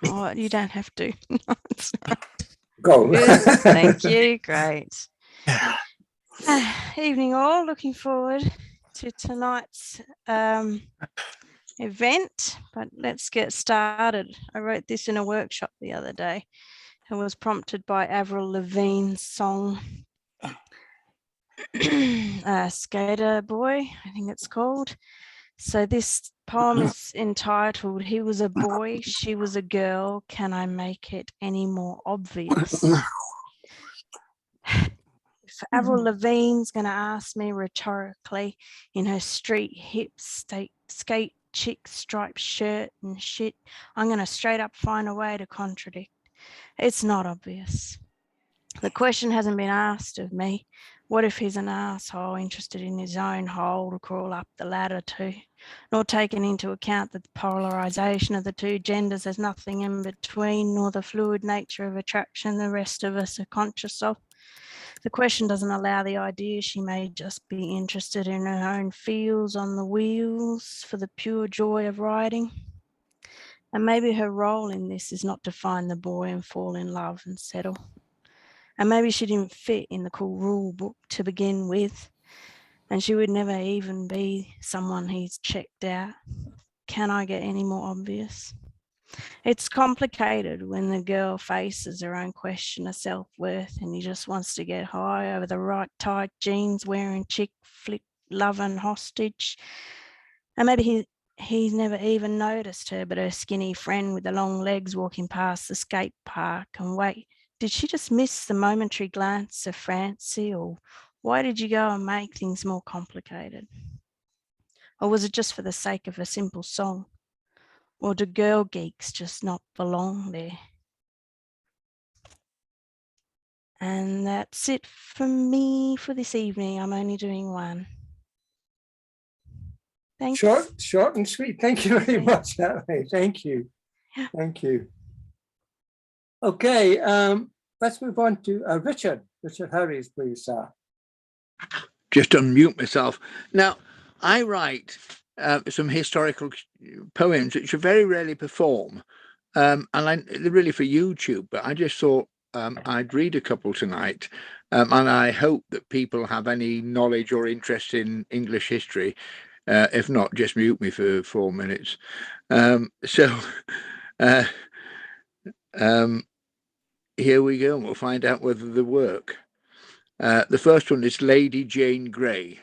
Oh, you don't have to. No, it's not. Go. Good. Thank you. Great. Evening, all. Looking forward to tonight's event, but let's get started. I wrote this in a workshop the other day. It was prompted by Avril Lavigne's song Skater Boy, I think it's called. So this poem is entitled He Was a Boy, She Was a Girl, Can I Make It Any More Obvious? If Avril Lavigne's going to ask me rhetorically in her street hip skate chick striped shirt and shit, I'm going to straight up find a way to contradict. It's not obvious. The question hasn't been asked of me. What if he's an asshole interested in his own hole to crawl up the ladder to? Nor taken into account that the polarization of the two genders has nothing in between, nor the fluid nature of attraction the rest of us are conscious of. The question doesn't allow the idea she may just be interested in her own feels on the wheels for the pure joy of riding. And maybe her role in this is not to find the boy and fall in love and settle. And maybe she didn't fit in the cool rule book to begin with, and she would never even be someone he's checked out. Can I get any more obvious? It's complicated when the girl faces her own question of self-worth and he just wants to get high over the right tight jeans wearing chick flick loving hostage. And maybe he's never even noticed her but her skinny friend with the long legs walking past the skate park, and wait, did she just miss the momentary glance of Francie, or why did you go and make things more complicated? Or was it just for the sake of a simple song? Or do girl geeks just not belong there? And that's it from me for this evening. I'm only doing one. Thanks. Short and sweet. Thank you very much, Natalie. Thank you. Thank you. Okay, let's move on to Richard. Richard Harries, please. Just unmute myself. Now, I write some historical poems which are very rarely perform, and they're really for YouTube, but I just thought I'd read a couple tonight, and I hope that people have any knowledge or interest in English history. If not, just mute me for 4 minutes. Here we go, and we'll find out whether they work. The first one is Lady Jane Grey.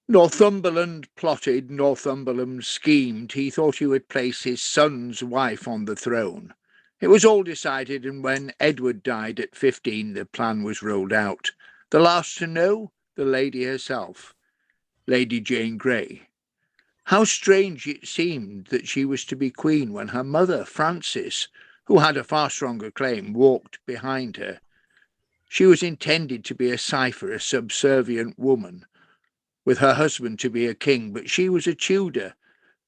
Northumberland plotted, Northumberland schemed. He thought he would place his son's wife on the throne. It was all decided, and when Edward died at 15, the plan was rolled out. The last to know, the lady herself, Lady Jane Grey. How strange it seemed that she was to be queen when her mother, Frances, who had a far stronger claim, walked behind her. She was intended to be a cipher, a subservient woman, with her husband to be a king, but she was a Tudor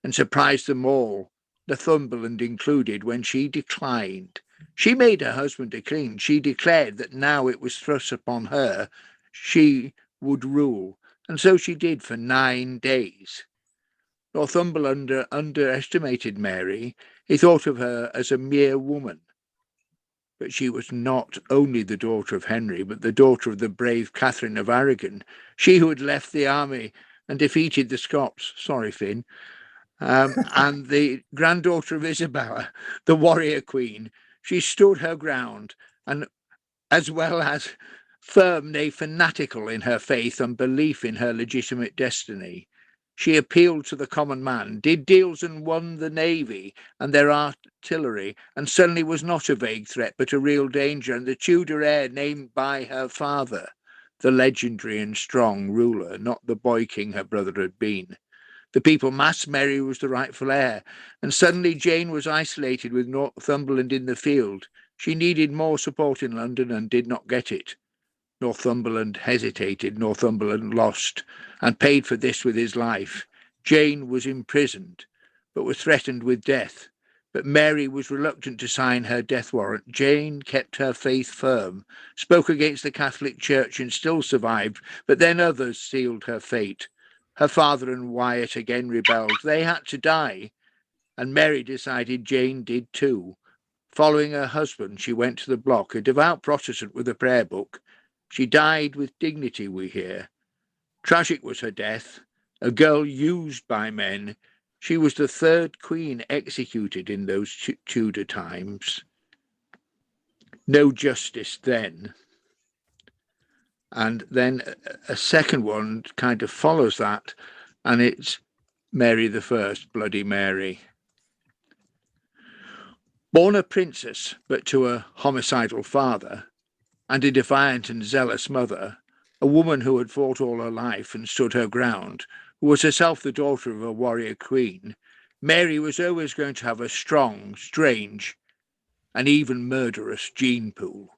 and surprised them all, Northumberland included, when she declined. She made her husband a king. She declared that now it was thrust upon her, she would rule, and so she did for 9 days. Northumberland underestimated Mary. He thought of her as a mere woman. But she was not only the daughter of Henry, but the daughter of the brave Catherine of Aragon, she who had left the army and defeated the Scots, sorry, Finn, and the granddaughter of Isabella, the warrior queen. She stood her ground, and as well as firm, nay, fanatical in her faith and belief in her legitimate destiny. She appealed to the common man, did deals and won the navy and their artillery, and suddenly was not a vague threat but a real danger, and the Tudor heir named by her father, the legendary and strong ruler, not the boy king her brother had been. The people massed Mary was the rightful heir, and suddenly Jane was isolated with Northumberland in the field. She needed more support in London and did not get it. Northumberland hesitated, Northumberland lost, and paid for this with his life. Jane was imprisoned, but was threatened with death. But Mary was reluctant to sign her death warrant. Jane kept her faith firm, spoke against the Catholic Church and still survived, but then others sealed her fate. Her father and Wyatt again rebelled. They had to die. and Mary decided Jane did too. Following her husband, she went to the block, a devout Protestant with a prayer book. She died with dignity, we hear. Tragic was her death, a girl used by men. She was the third queen executed in those Tudor times. No justice then. And then a second one kind of follows that, and it's Mary I, Bloody Mary. Born a princess, but to a homicidal father and a defiant and zealous mother, a woman who had fought all her life and stood her ground, who was herself the daughter of a warrior queen, Mary was always going to have a strong, strange, and even murderous gene pool.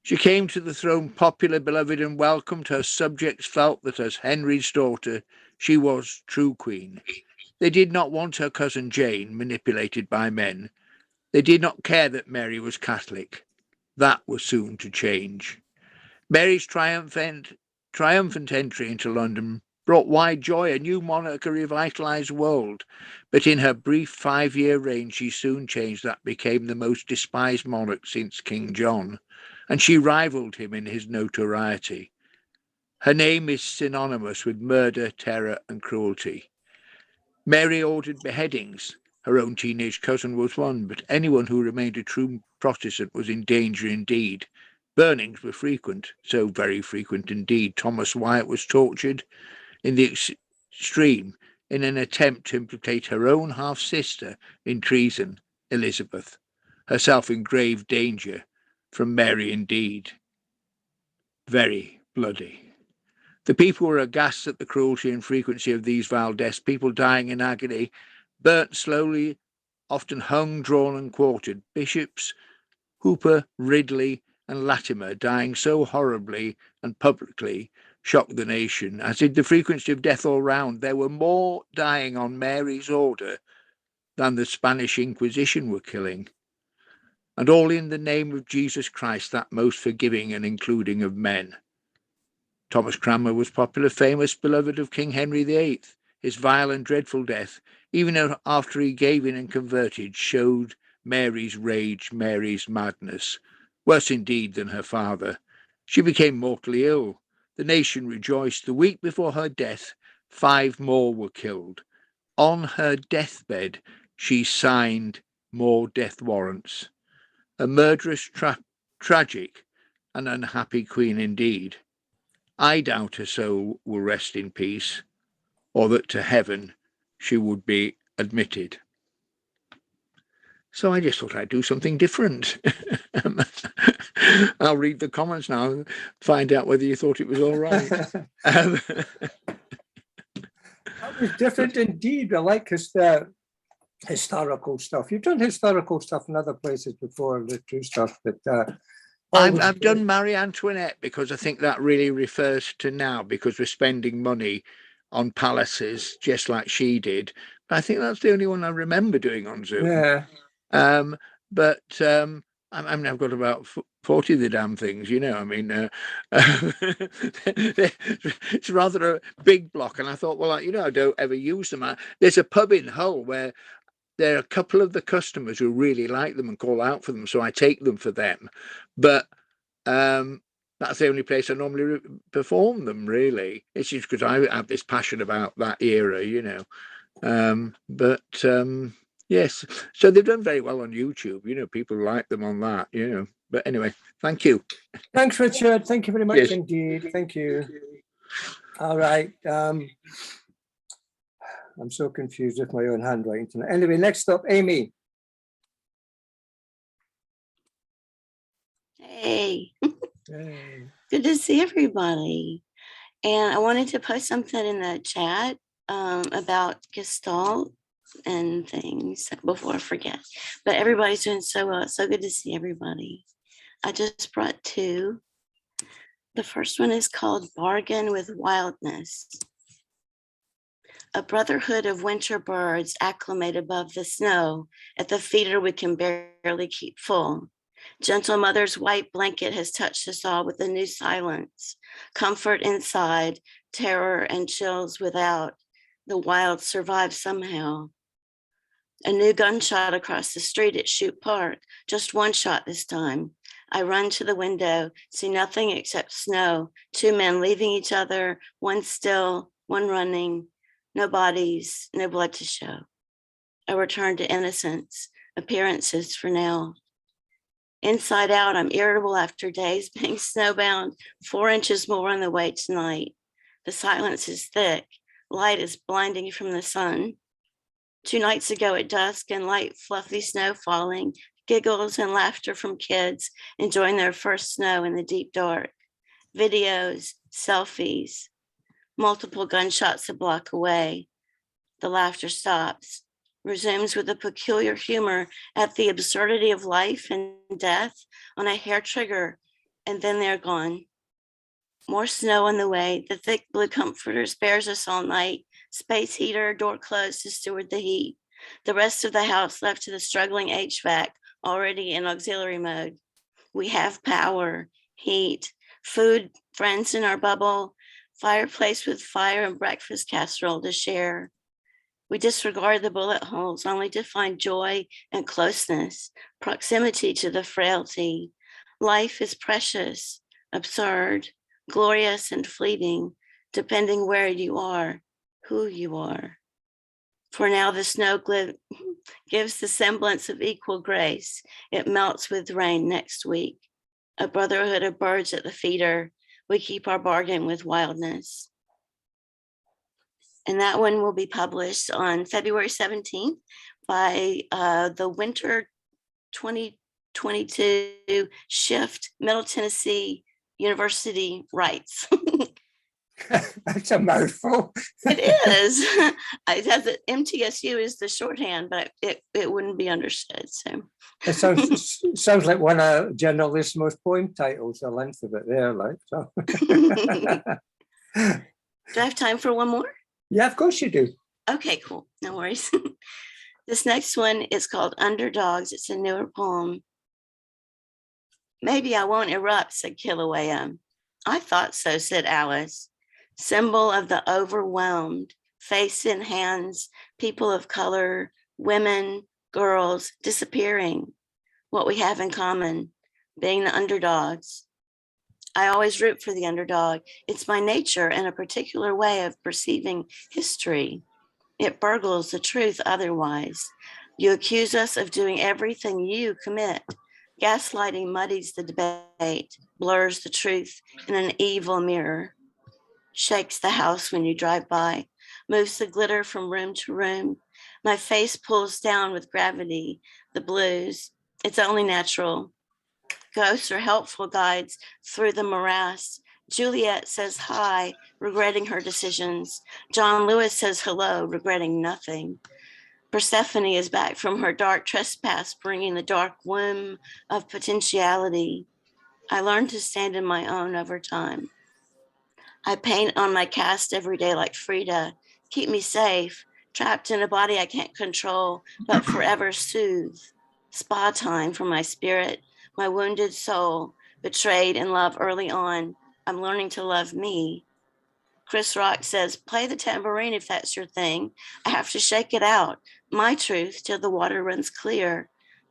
She came to the throne popular, beloved, and welcomed. Her subjects felt that as Henry's daughter, she was true queen. They did not want her cousin Jane manipulated by men. They did not care that Mary was Catholic. That was soon to change. Mary's triumphant entry into London brought wide joy, a new monarch, a revitalised world. But in her brief 5-year reign, she soon changed that, became the most despised monarch since King John, and she rivalled him in his notoriety. Her name is synonymous with murder, terror, and cruelty. Mary ordered beheadings. Her own teenage cousin was one, but anyone who remained a true Protestant was in danger indeed. Burnings were frequent, so very frequent indeed. Thomas Wyatt was tortured in the extreme in an attempt to implicate her own half-sister in treason, Elizabeth, herself in grave danger from Mary indeed. Very bloody. The people were aghast at the cruelty and frequency of these vile deaths, people dying in agony, burnt slowly, often hung, drawn and quartered. Bishops, Hooper, Ridley and Latimer dying so horribly and publicly shocked the nation, as did the frequency of death all round. There were more dying on Mary's order than the Spanish Inquisition were killing. And all in the name of Jesus Christ, that most forgiving and including of men. Thomas Cranmer was popular, famous, beloved of King Henry VIII. His vile and dreadful death, even after he gave in and converted, showed Mary's rage, Mary's madness. Worse indeed than her father. She became mortally ill. The nation rejoiced. The week before her death, 5 more were killed. On her deathbed, she signed more death warrants. A murderous, tragic, and unhappy queen indeed. I doubt her soul will rest in peace, or that to heaven she would be admitted. So I just thought I'd do something different. I'll read the comments now and find out whether you thought it was all right. That was different indeed. I like historical stuff. You've done historical stuff in other places before, the true stuff, but I've done Marie Antoinette because I think that really refers to now, because we're spending money on palaces just like she did. But I think that's the only one I remember doing on Zoom. Yeah. But I mean, I've got about 40 of the damn things, you know. I mean, it's rather a big block, and I thought, well, I don't ever use them. There's a pub in Hull where there are a couple of the customers who really like them and call out for them, so I take them for them. But that's the only place I normally perform them, really. It's just because I have this passion about that era, you know. Yes, so they've done very well on YouTube. You know, people like them on that, you know. But anyway, thank you. Thanks, Richard. Thank you very much Yes. indeed. Thank you. All right. I'm so confused with my own handwriting tonight. Anyway, next up, Amy. Hey, Hey. good to see everybody. And I wanted to post something in the chat about Gestalt and things before I forget. But everybody's doing so well. It's so good to see everybody. I just brought 2. The first one is called Bargain with Wildness. A brotherhood of winter birds acclimate above the snow at the feeder we can barely keep full. Gentle mother's white blanket has touched us all with a new silence, comfort inside, terror and chills without. The wild survive somehow. A new gunshot across the street at Shute Park. Just one shot this time. I run to the window, see nothing except snow. Two men leaving each other, one still, one running. No bodies, no blood to show. A return to innocence, appearances for now. Inside out, I'm irritable after days being snowbound, 4 inches more on the way tonight. The silence is thick. Light is blinding from the sun. 2 nights ago at dusk and light, fluffy snow falling, giggles and laughter from kids enjoying their first snow in the deep dark. Videos, selfies, multiple gunshots a block away. The laughter stops, resumes with a peculiar humor at the absurdity of life and death on a hair trigger, and then they're gone. More snow on the way. The thick blue comforter spares us all night. Space heater, door closed to steward the heat. The rest of the house left to the struggling HVAC, already in auxiliary mode. We have power, heat, food, friends in our bubble, fireplace with fire and breakfast casserole to share. We disregard the bullet holes only to find joy and closeness, proximity to the frailty. Life is precious, absurd, glorious and fleeting, depending where you are, who you are. For now, the snow gives the semblance of equal grace. It melts with rain next week. A brotherhood of birds at the feeder. We keep our bargain with wildness. And that one will be published on February 17th by the Winter 2022 Shift Middle Tennessee University Rights. That's a mouthful. It is. It has it, MTSU is the shorthand, but it wouldn't be understood. So It sounds like one of Generalissimo's poem titles, the length of it there, like so. Do I have time for one more? Yeah, of course you do. Okay, cool. No worries. This next one is called Underdogs. It's a newer poem. Maybe I won't erupt, said Kilauea. I thought so, said Alice. Symbol of the overwhelmed, face in hands, people of color, women, girls disappearing. What we have in common, being the underdogs. I always root for the underdog. It's my nature and a particular way of perceiving history. It burgles the truth otherwise. You accuse us of doing everything you commit. Gaslighting muddies the debate, blurs the truth in an evil mirror, shakes the house when you drive by, moves the glitter from room to room. My face pulls down with gravity, the blues. It's only natural. Ghosts are helpful guides through the morass. Juliet says hi, regretting her decisions. John Lewis says hello, regretting nothing. Persephone is back from her dark trespass, bringing the dark womb of potentiality. I learned to stand in my own over time. I paint on my cast every day like Frida, keep me safe, trapped in a body I can't control, but forever soothe. Spa time for my spirit, my wounded soul, betrayed in love early on. I'm learning to love me. Chris Rock says, play the tambourine if that's your thing. I have to shake it out, my truth, till the water runs clear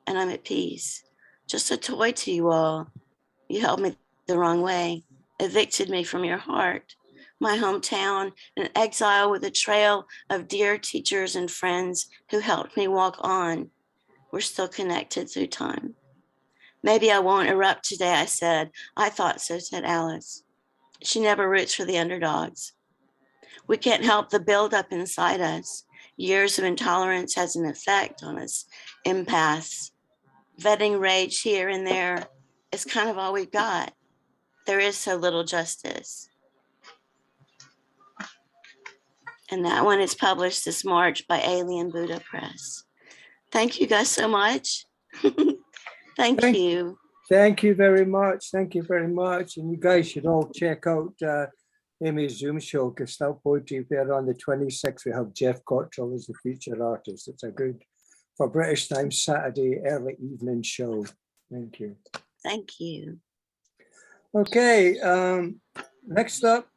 and I'm at peace. Just a toy to you all. You held me the wrong way, evicted me from your heart. My hometown, an exile with a trail of dear teachers and friends who helped me walk on. We're still connected through time. Maybe I won't erupt today, I said. I thought so, said Alice. She never roots for the underdogs. We can't help the buildup inside us. Years of intolerance has an effect on us. Empaths. Vetting rage here and there is kind of all we've got. There is so little justice. And that one is published this March by Alien Buddha Press. Thank you guys so much. Thank you. Thank you very much. Thank you very much. And you guys should all check out Amy's Zoom show, Gestalt Poetry, where on the 26th we have Jeff Cottrell as the featured artist. It's a good, for British time, Saturday early evening show. Thank you. Thank you. Okay, next up,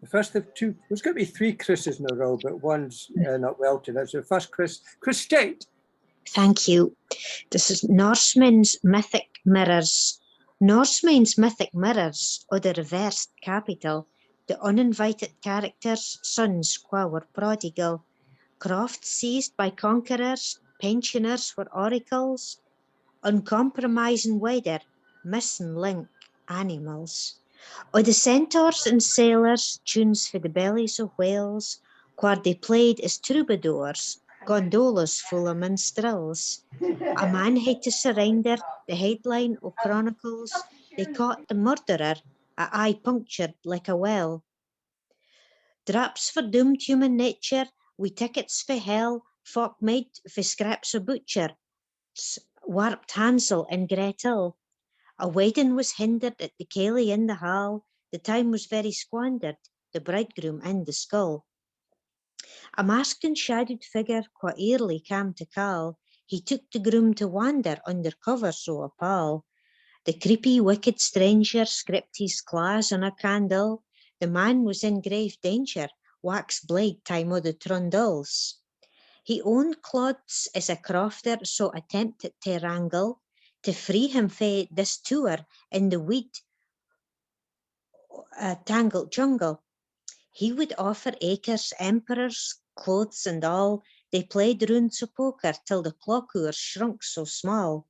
The first of two, there's going to be three Chris's in a row, but one's not well today. So first Chris State. Thank you. This is Norsemen's mythic mirrors. Norsemen's mythic mirrors, or the reversed capital, the uninvited characters' sons qua were prodigal, crofts seized by conquerors, pensioners were oracles, uncompromising weather, missing link, animals. O the centaurs and sailors, tunes for the bellies of whales, where they played as troubadours, gondolas full of minstrels. A man had to surrender, the headline of chronicles, they caught the murderer, a eye punctured like a well. Traps for doomed human nature, we tickets for hell, folk made for scraps of butcher, warped Hansel and Gretel. A wedding was hindered at the Kelly in the hall, the time was very squandered, the bridegroom in the skull. A masked and shadowed figure, qua early came to call, he took the groom to wander under cover so appall. The creepy, wicked stranger script his claws on a candle, the man was in grave danger, wax blade time o' the trundles. He owned clods as a crofter, so attempted to wrangle, to free him fae this tour in the weed tangled jungle. He would offer acres, emperors, clothes and all. They played rounds of poker till the clockhour shrunk so small.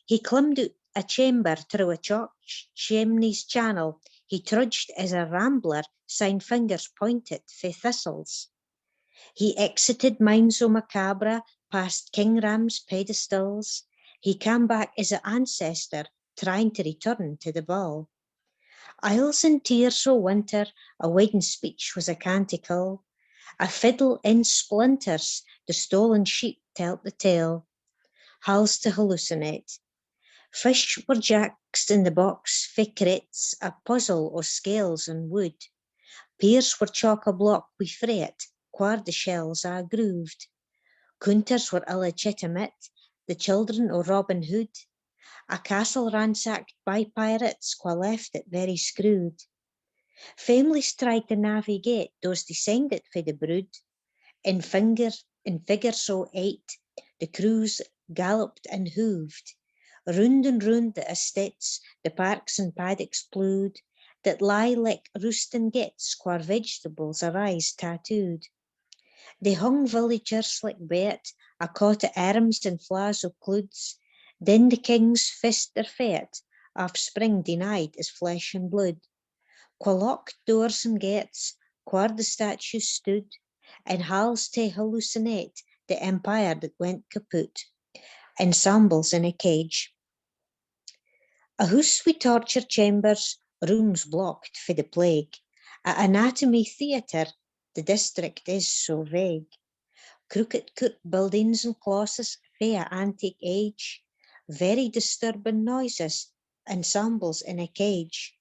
He climbed out a chamber through a chalk chimney's channel. He trudged as a rambler, sign fingers pointed for thistles. He exited mines o' macabre, past King Ram's pedestals. He came back as an ancestor, trying to return to the ball. Isles and tears o' winter, a wedding speech was a canticle. A fiddle in splinters, the stolen sheep telled the tale. Halls to hallucinate. Fish were jacks in the box, fae crates, a puzzle o' scales and wood. Piers were chock-a-block wi' freight, where the shells are grooved. Counters were illegitimate, the children o' Robin Hood. A castle ransacked by pirates, qua left it very screwed. Families tried to navigate those descended for the brood. In figure so 8, the crews galloped and hooved. Round and round the estates, the parks and paddocks plewed, that lie like roosting gets, where vegetables arise tattooed. They hung villagers like bait, a caught at arms and flaws of cloods. Then the kings fist their fate, offspring denied as flesh and blood. Qua locked doors and gates, where the statues stood, and halls to hallucinate the empire that went kaput. Ensembles in a cage. A house with torture chambers, rooms blocked for the plague. A anatomy theatre, the district is so vague. Crooked court buildings and closes, fair antique age. Very disturbing noises, ensembles in a cage.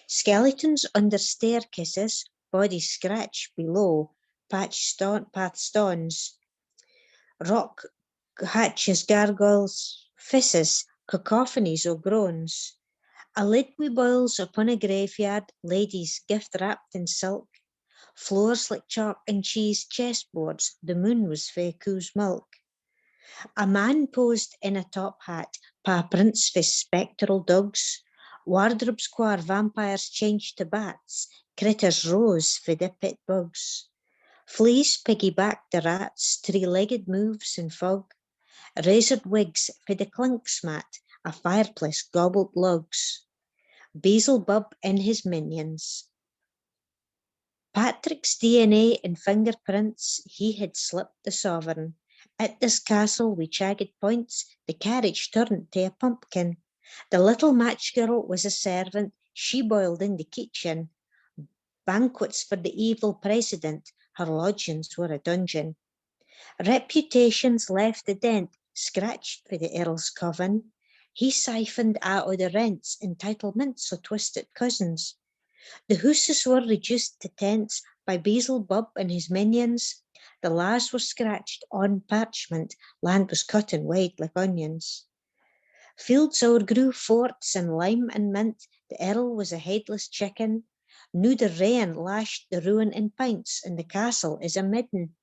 Skeletons under staircases, bodies scratched below, path stones. Rock hatches, gargoyles, fisses, cacophonies o' groans. A lid wi' boils upon a graveyard, ladies gift wrapped in silk. Floors like chalk and cheese chessboards, the moon was fae coo's milk. A man posed in a top hat, pa prints for spectral dogs. Wardrobes where vampires changed to bats, critters rose for the pit bugs. Fleas piggybacked the rats, three-legged moves in fog. Razored wigs for the clinks mat, a fireplace gobbled logs. Beelzebub and his minions. Patrick's DNA and fingerprints, he had slipped the sovereign. At this castle with jagged points, the carriage turned to a pumpkin. The little match girl was a servant, she boiled in the kitchen. Banquets for the evil president, her lodgings were a dungeon. Reputations left a dent, scratched for the Earl's coven. He siphoned out of the rents, entitlements of twisted cousins. The houses were reduced to tents by Beelzebub and his minions. The laws were scratched on parchment, land was cut and weighed like onions. Fields o'ergrew forts and lime and mint, the Earl was a headless chicken. Noo the rain lashed the ruin in pints, and the castle is a midden.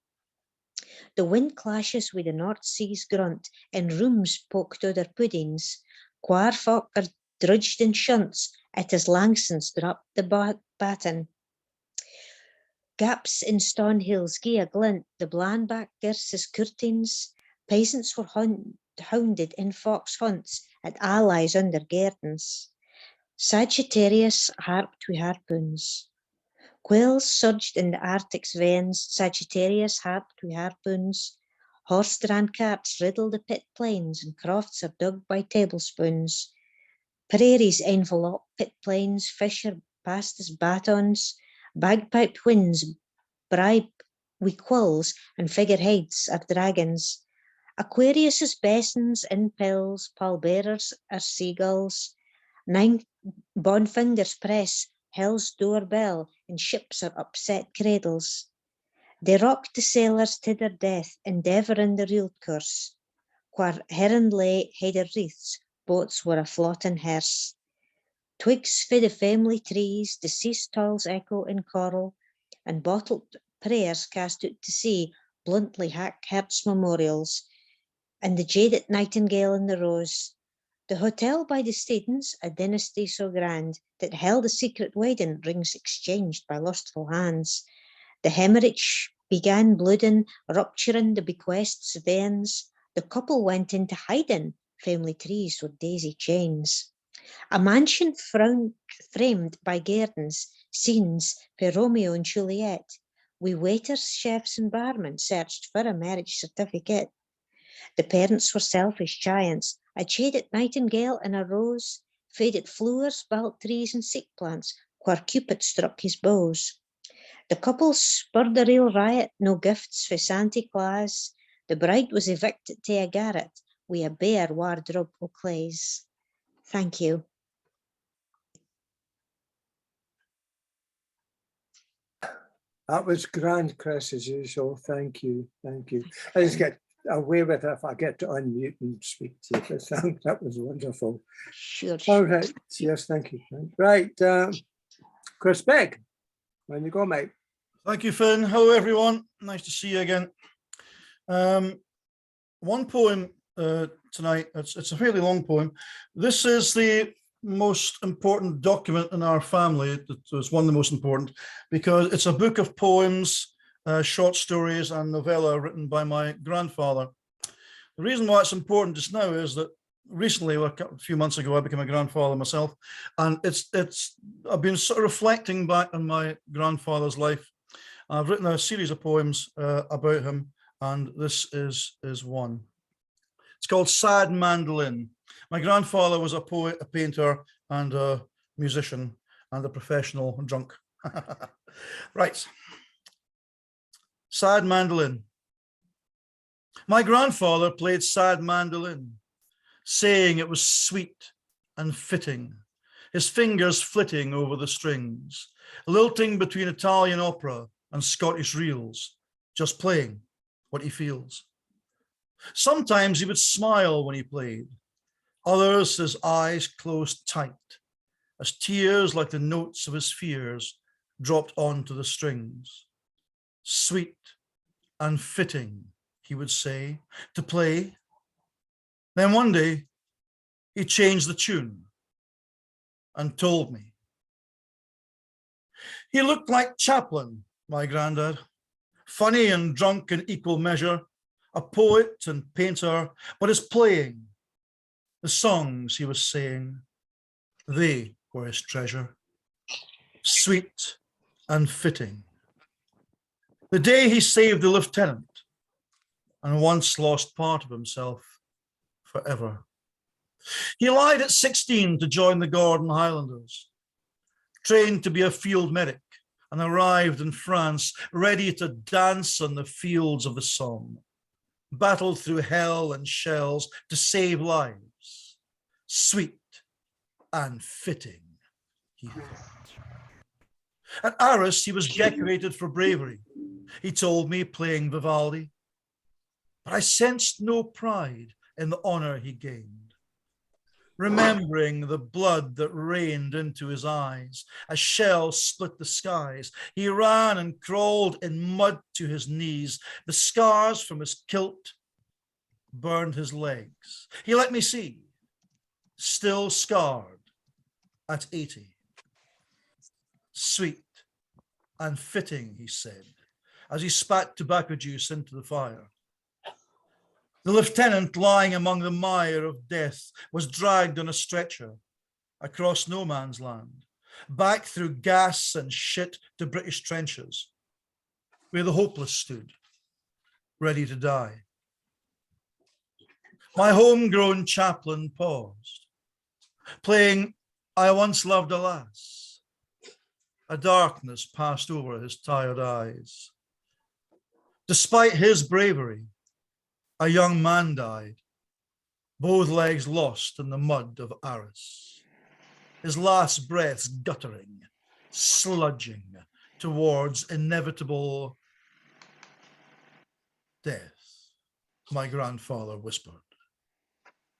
The wind clashes with the North Sea's grunt, and rooms poked o' their puddings. Quare folk are drudged in shunts, it is Langston's dropped the baton. Gaps in stone hills gie a glint, the blandback girses curtains. Peasants were hounded in fox hunts at allies under gardens. Sagittarius harped with harpoons. Quails surged in the Arctic's veins, Sagittarius harped with harpoons. Horse-drawn carts riddle the pit plains, and crofts are dug by tablespoons. Prairies envelop pit plains, fish are passed as batons. Bagpiped winds bribe with quills, and figureheads are dragons. Aquarius's basins in pills, pallbearers are seagulls. Nine bonfingers press hell's doorbell, and ships are upset cradles. They rocked the sailors to their death, endeavouring the real course. Where heron lay heather wreaths, boats were afloat in hearse. Twigs for the family trees, deceased toils echo in choral, and bottled prayers cast out to sea bluntly hack hearts memorials. And the jaded nightingale in the rose. The hotel by the Stadens, a dynasty so grand, that held a secret wedding, rings exchanged by lustful hands. The hemorrhage began blooding, rupturing the bequest's veins. The couple went into hiding, family trees with daisy chains. A mansion framed by gardens, scenes for Romeo and Juliet. We waiters, chefs and barmen searched for a marriage certificate. The parents were selfish giants, a jaded nightingale and a rose, faded flowers, belt trees and sick plants, where Cupid struck his bows. The couple spurred a real riot, no gifts for Santa Claus. The bride was evicted to a garret with a bare wardrobe o' clays. Thank you. That was grand, Chris, as usual. Thank you. Thank you. I just get away with it if I get to unmute and speak to you. That was wonderful. Sure. All right. Yes, thank you. Right. Chris Begg, when you go, mate. Thank you, Finn. Hello, everyone. Nice to see you again. One poem tonight. It's a fairly long poem. This is the most important document in our family. It's one of the most important because it's a book of poems, short stories and novella written by my grandfather. The reason why it's important just now is that recently, a few months ago, I became a grandfather myself, and I've been sort of reflecting back on my grandfather's life. I've written a series of poems about him, and this is one. It's called Sad Mandolin. My grandfather was a poet, a painter, and a musician, and a professional drunk. Right. Sad Mandolin. My grandfather played sad mandolin, saying it was sweet and fitting, his fingers flitting over the strings, lilting between Italian opera and Scottish reels, just playing what he feels. Sometimes he would smile when he played, others his eyes closed tight, as tears like the notes of his fears dropped onto the strings. Sweet and fitting, he would say, to play. Then one day, he changed the tune and told me. He looked like Chaplin, my granddad, funny and drunk in equal measure, a poet and painter, but his playing, the songs he was saying, they were his treasure, sweet and fitting. The day he saved the lieutenant and once lost part of himself forever. He lied at 16 to join the Gordon Highlanders, trained to be a field medic, and arrived in France ready to dance on the fields of the Somme, battled through hell and shells to save lives. Sweet and fitting, he thought. At Arras, he was decorated for bravery, he told me, playing Vivaldi. But I sensed no pride in the honor he gained. remembering the blood that rained into his eyes. A shell split the skies. He ran and crawled in mud to his knees. The scars from his kilt burned his legs. He let me see, still scarred at 80. Sweet and fitting, he said, as he spat tobacco juice into the fire. The lieutenant, lying among the mire of death, was dragged on a stretcher across no man's land, back through gas and shit to British trenches, where the hopeless stood, ready to die. My homegrown chaplain paused, playing I Once Loved a Lass. A darkness passed over his tired eyes. Despite his bravery, a young man died, both legs lost in the mud of Arras, his last breaths guttering, sludging towards inevitable death, my grandfather whispered,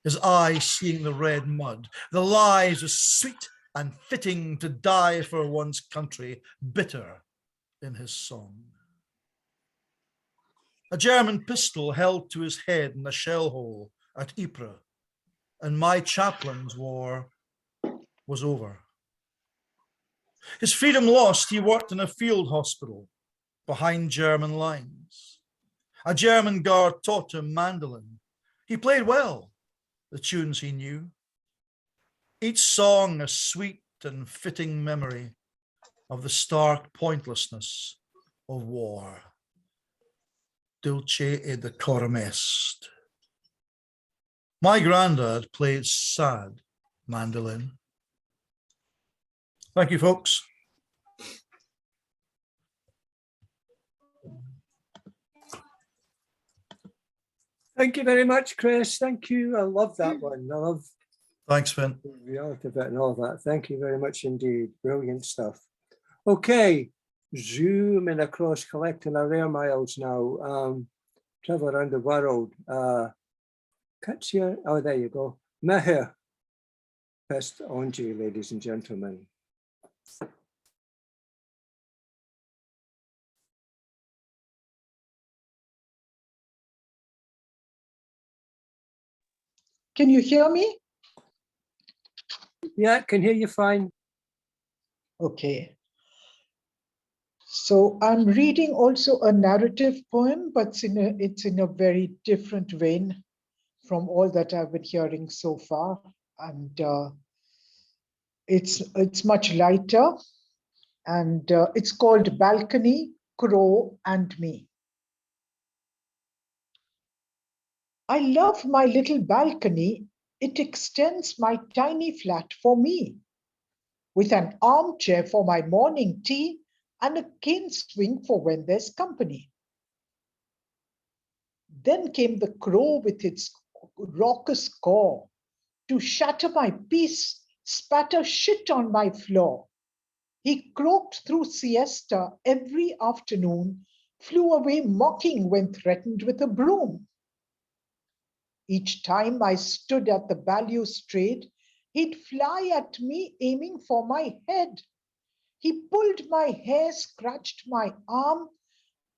his eyes seeing the red mud. The lies was sweet and fitting to die for one's country, bitter in his song. A German pistol held to his head in a shell hole at Ypres, and my chaplain's war was over. His freedom lost, he worked in a field hospital behind German lines. A German guard taught him mandolin. He played well the tunes he knew, each song a sweet and fitting memory of the stark pointlessness of war. Dulce et decorum est. My granddad played sad mandolin. Thank you, folks. Thank you very much, Chris. Thank you. I love that one. I love Thanks, Finn. the reality of it and all that. Thank you very much indeed. Brilliant stuff. Okay, zooming across, collecting our air miles now. Travel around the world. Cuts here. Oh, there you go. Meher. Best on you, ladies and gentlemen. Can you hear me? Yeah, can hear you fine. Okay. So I'm reading also a narrative poem, but it's in a very different vein from all that I've been hearing so far. And it's much lighter, and it's called Balcony, Crow and Me. I love my little balcony. It extends my tiny flat for me, with an armchair for my morning tea and a cane swing for when there's company. Then came the crow with its raucous caw to shatter my peace, spatter shit on my floor. He croaked through siesta every afternoon, flew away mocking when threatened with a broom. Each time I stood at the balustrade, he'd fly at me aiming for my head. He pulled my hair, scratched my arm.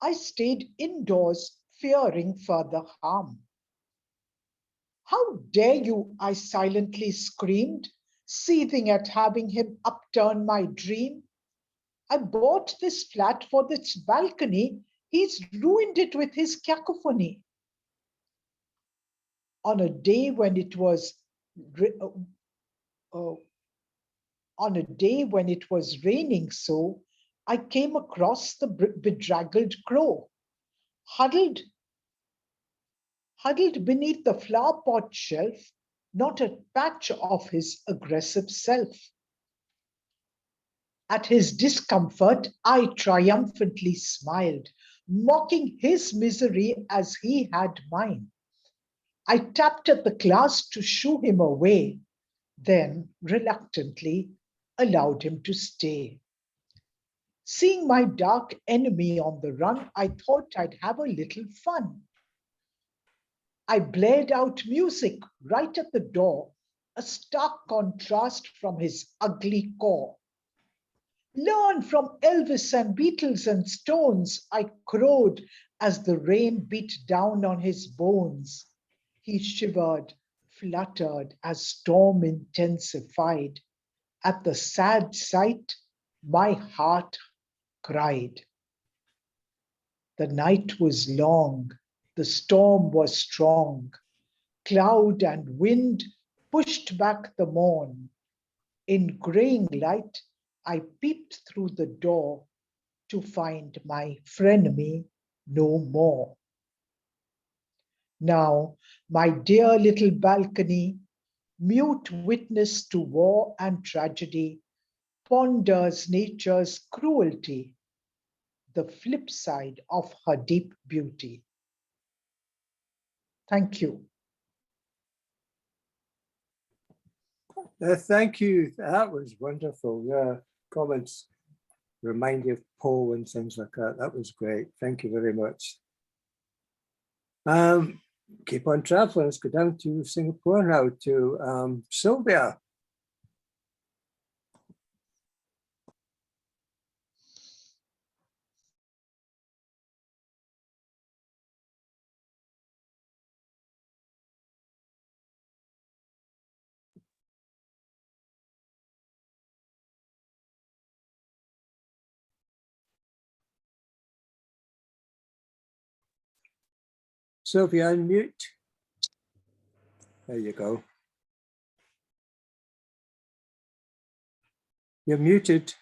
I stayed indoors, fearing further harm. How dare you, I silently screamed, seething at having him upturn my dream. I bought this flat for this balcony. He's ruined it with his cacophony. On a day when it was raining so, I came across the bedraggled crow, huddled beneath the flower pot shelf, not a patch of his aggressive self. At his discomfort, I triumphantly smiled, mocking his misery as he had mine. I tapped at the glass to shoo him away, then reluctantly allowed him to stay. Seeing my dark enemy on the run, I thought I'd have a little fun. I blared out music right at the door, a stark contrast from his ugly core. Learn from Elvis and Beatles and Stones, I crowed as the rain beat down on his bones. He shivered, fluttered as storm intensified. At the sad sight, my heart cried. The night was long, the storm was strong. Cloud and wind pushed back the morn. In graying light, I peeped through the door to find my frenemy no more. Now, my dear little balcony, mute witness to war and tragedy, ponders nature's cruelty, the flip side of her deep beauty. Thank you. Thank you. That was wonderful. Comments remind you of Poe and things like that. That was great. Thank you very much. Keep on traveling. Let's go down to Singapore now to Sylvia. Sylvia, unmute. There you go. You're muted.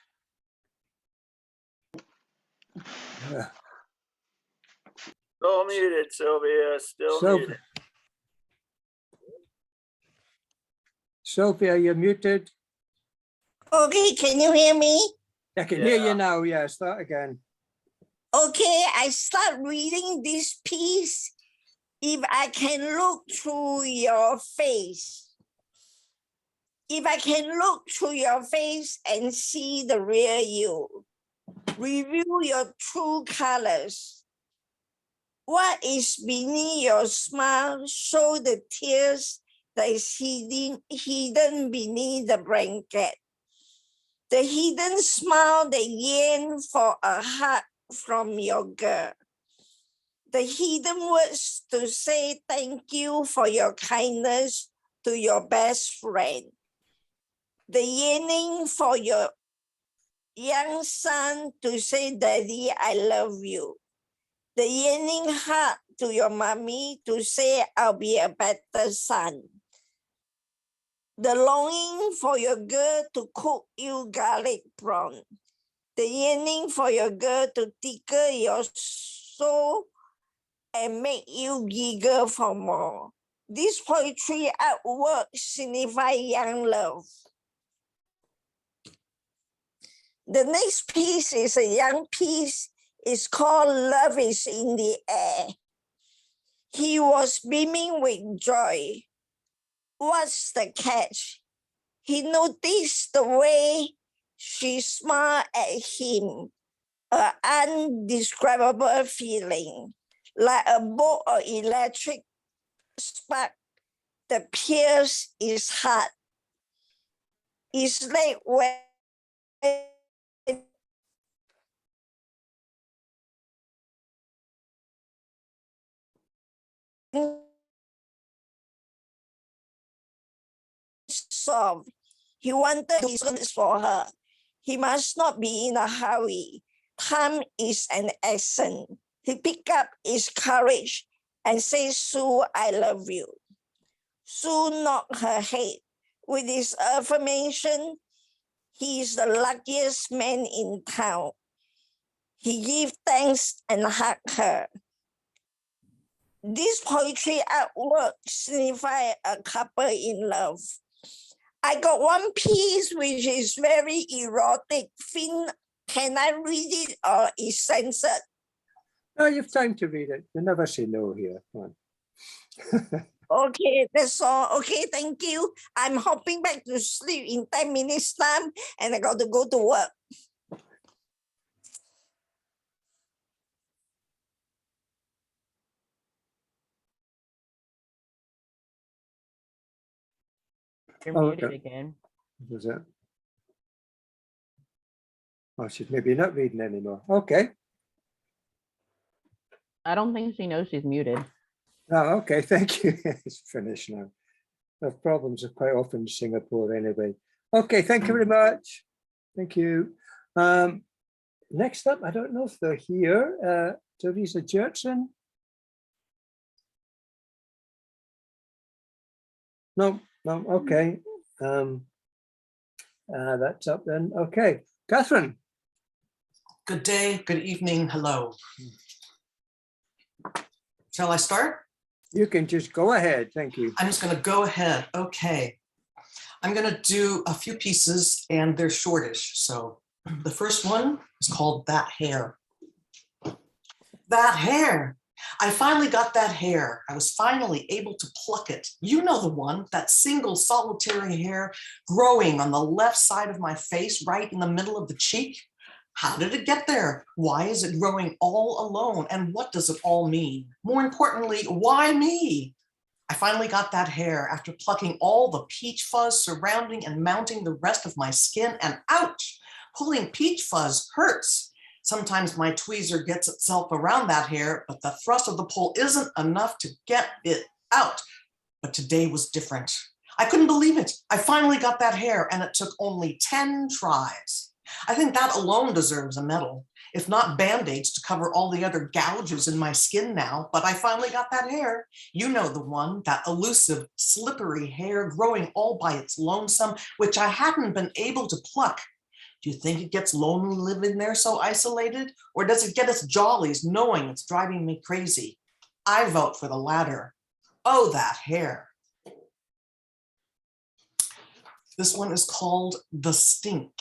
Still muted, Sylvia. Still muted. Sylvia, you're muted. Okay, can you hear me? I can hear you now. Yeah, start again. Okay, I start reading this piece. If I can look through your face. If I can look through your face and see the real you, reveal your true colors. What is beneath your smile? Show the tears that is hidden beneath the blanket. The hidden smile that yearn for a hug from your girl. The hidden words to say thank you for your kindness to your best friend. The yearning for your young son to say, Daddy, I love you. The yearning heart to your mommy to say, I'll be a better son. The longing for your girl to cook you garlic prawn. The yearning for your girl to tickle your soul and make you giggle for more. This poetry artwork signifies young love. The next piece is a young piece. It's called Love is in the Air. He was beaming with joy. What's the catch? He noticed the way she smiled at him, an undescribable feeling, like a bolt of electric spark that pierces his heart. It's like when soft. He wanted his goodness for her. He must not be in a hurry. Time is an essence. He picked up his courage and said, Sue, I love you. Sue nodded her head. With his affirmation, he is the luckiest man in town. He gave thanks and hugged her. This poetry artwork signifies a couple in love. I got one piece which is very erotic. Finn, can I read it or is censored? No, you have time to read it. You never say no here. Come on. Okay, that's all. Okay, thank you. I'm hopping back to sleep in 10 minutes time and I got to go to work. You're Oh, muted okay. again. Was it? Oh, she's maybe not reading anymore. Okay. I don't think she knows she's muted. Oh, okay. Thank you. It's finished now. The problems are quite often in Singapore anyway. Okay. Thank you very much. Thank you. Next up, I don't know if they're here. Teresa Jertson. No, no. Okay. That's up then. Okay. Catherine. Good day, good evening, hello. Shall I start? You can just go ahead. Thank you. I'm just going to go ahead. Okay. I'm going to do a few pieces and they're shortish. So the first one is called That Hair. That hair. I finally got that hair. I was finally able to pluck it. You know the one, that single solitary hair growing on the left side of my face, right in the middle of the cheek. How did it get there? Why is it growing all alone? And what does it all mean? More importantly, why me? I finally got that hair after plucking all the peach fuzz surrounding and mounting the rest of my skin, and ouch, pulling peach fuzz hurts. Sometimes my tweezer gets itself around that hair, but the thrust of the pull isn't enough to get it out. But today was different. I couldn't believe it. I finally got that hair and it took only 10 tries. I think that alone deserves a medal, if not Band-Aids to cover all the other gouges in my skin now, but I finally got that hair. You know the one, that elusive, slippery hair growing all by its lonesome, which I hadn't been able to pluck. Do you think it gets lonely living there so isolated? Or does it get its jollies knowing it's driving me crazy? I vote for the latter. Oh, that hair. This one is called The Stink.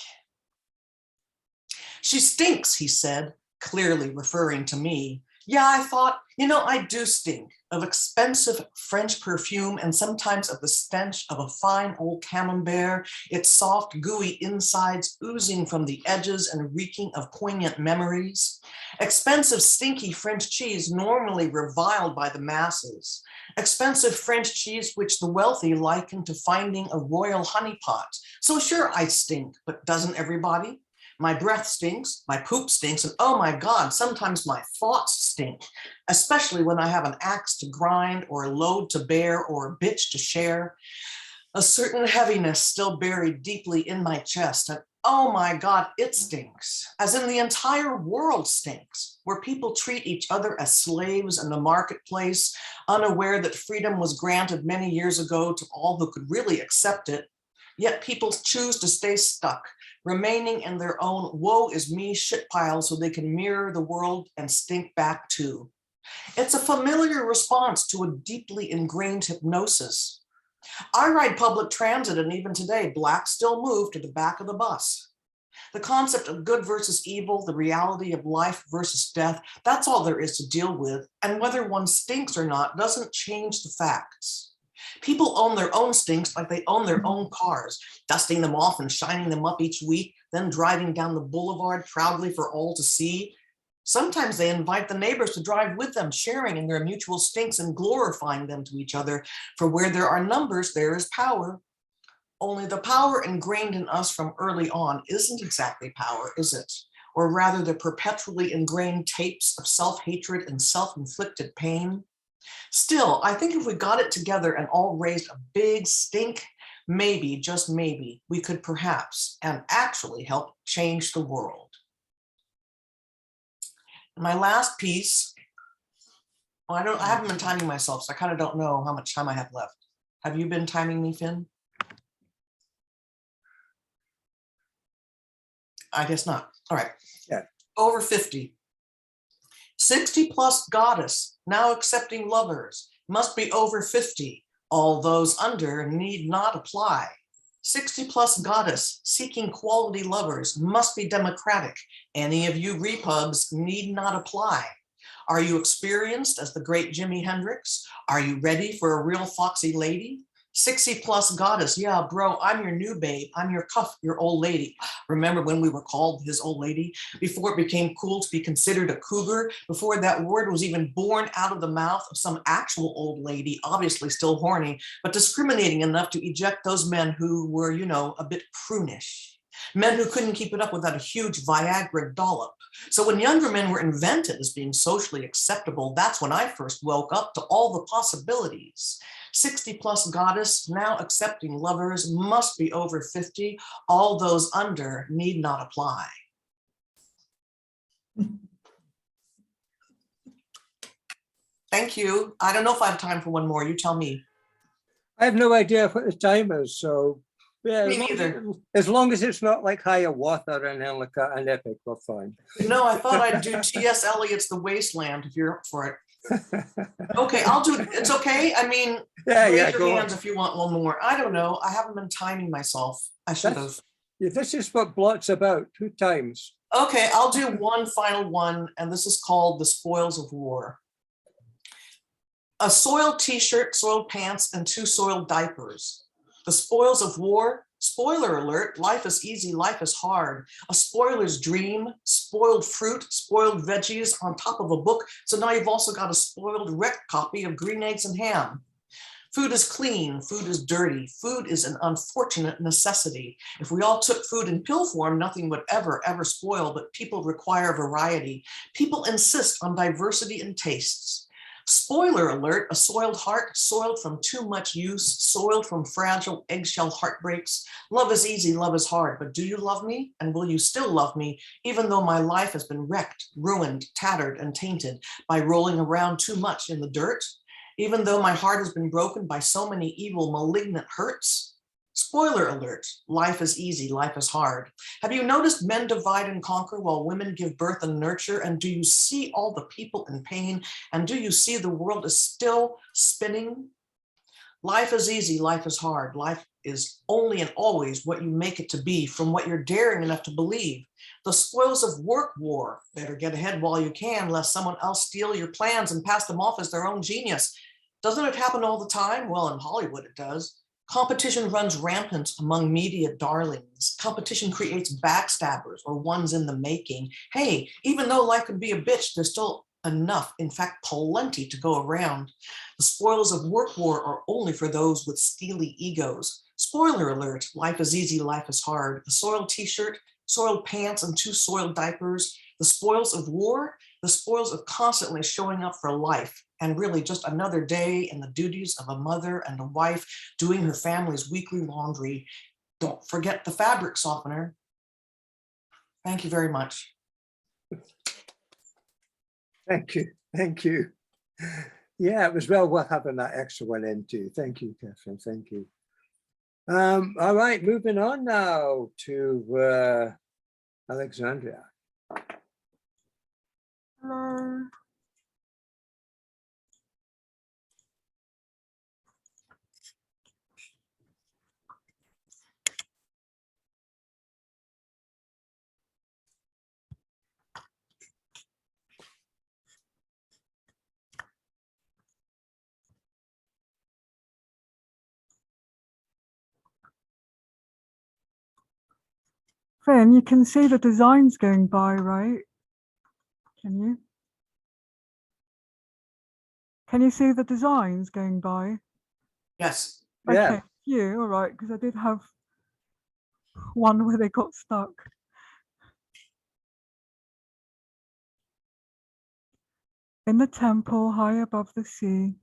She stinks, he said, clearly referring to me. Yeah, I thought, I do stink of expensive French perfume and sometimes of the stench of a fine old camembert, its soft, gooey insides oozing from the edges and reeking of poignant memories. Expensive, stinky French cheese normally reviled by the masses. Expensive French cheese which the wealthy liken to finding a royal honeypot. So sure, I stink, but doesn't everybody? My breath stinks, my poop stinks, and oh my God, sometimes my thoughts stink, especially when I have an axe to grind or a load to bear or a bitch to share. A certain heaviness still buried deeply in my chest, and oh my God, it stinks, as in the entire world stinks, where people treat each other as slaves in the marketplace, unaware that freedom was granted many years ago to all who could really accept it. Yet people choose to stay stuck, remaining in their own woe is me shit pile so they can mirror the world and stink back too. It's a familiar response to a deeply ingrained hypnosis. I ride public transit and even today, blacks still move to the back of the bus. The concept of good versus evil, the reality of life versus death, that's all there is to deal with. And whether one stinks or not doesn't change the facts. People own their own stinks like they own their own cars, dusting them off and shining them up each week, then driving down the boulevard proudly for all to see. Sometimes they invite the neighbors to drive with them, sharing in their mutual stinks and glorifying them to each other. For where there are numbers, there is power. Only the power ingrained in us from early on isn't exactly power, is it? Or rather the perpetually ingrained tapes of self-hatred and self-inflicted pain. Still, I think if we got it together and all raised a big stink, maybe, just maybe, we could perhaps and actually help change the world. My last piece, I haven't been timing myself, so I kind of don't know how much time I have left. Have you been timing me, Finn? I guess not. All right. Yeah. Over 50. 60 plus goddess, now accepting lovers, must be over 50. All those under need not apply. 60 plus goddess, seeking quality lovers, must be democratic. Any of you repubs need not apply. Are you experienced as the great Jimi Hendrix? Are you ready for a real foxy lady? 60 plus goddess. Yeah, bro, I'm your new babe. I'm your cuff, your old lady. Remember when we were called his old lady? Before it became cool to be considered a cougar, before that word was even born out of the mouth of some actual old lady, obviously still horny, but discriminating enough to eject those men who were, you know, a bit prunish. Men who couldn't keep it up without a huge Viagra dollop. So when younger men were invented as being socially acceptable, that's when I first woke up to all the possibilities. 60 plus goddess, now accepting lovers, must be over 50. All those under need not apply. Thank you. I don't know if I have time for one more. You tell me. I have no idea what the time is, so yeah, Me neither. as long as it's not like Hiawatha or anything like that, an epic, we're fine. No, I thought I'd do T.S. Eliot's The Wasteland if you're up for it. Okay, I'll do it. It's okay. I mean, raise your hands if you want one more. I don't know. I haven't been timing myself. I should have. Yeah, this is what Blot's about, 2 times. Okay, I'll do one final one, and this is called The Spoils of War. A soiled t-shirt, soiled pants, and 2 soiled diapers. The spoils of war. Spoiler alert, life is easy, life is hard. A spoiler's dream, spoiled fruit, spoiled veggies on top of a book. So now you've also got a spoiled wreck copy of Green Eggs and Ham. Food is clean, food is dirty, food is an unfortunate necessity. If we all took food in pill form, nothing would ever spoil, but people require variety. People insist on diversity in tastes. Spoiler alert, a soiled heart, soiled from too much use, soiled from fragile eggshell heartbreaks. Love is easy, love is hard, but do you love me? And will you still love me, even though my life has been wrecked, ruined, tattered, and tainted by rolling around too much in the dirt? Even though my heart has been broken by so many evil, malignant hurts? Spoiler alert, life is easy, life is hard. Have you noticed men divide and conquer while women give birth and nurture? And do you see all the people in pain? And do you see the world is still spinning? Life is easy, life is hard. Life is only and always what you make it to be from what you're daring enough to believe. The spoils of work war. Better get ahead while you can, lest someone else steal your plans and pass them off as their own genius. Doesn't it happen all the time? Well, in Hollywood it does. Competition runs rampant among media darlings. Competition creates backstabbers or ones in the making. Hey, even though life could be a bitch, there's still enough, in fact, plenty to go around. The spoils of work war are only for those with steely egos. Spoiler alert, life is easy, life is hard. A soiled t-shirt, soiled pants, and 2 soiled diapers. The spoils of war, the spoils of constantly showing up for life, and really just another day in the duties of a mother and a wife doing her family's weekly laundry. Don't forget the fabric softener. Thank you very much. Thank you. Thank you. Yeah, it was well worth having that extra one in too. Thank you, Catherine. Thank you. All right, moving on now to Alexandria. Hello. Finn, you can see the designs going by, right? Can you? Can you see the designs going by? Yes. Yeah. Okay, you, all right, because I did have one where they got stuck. In the temple high above the sea,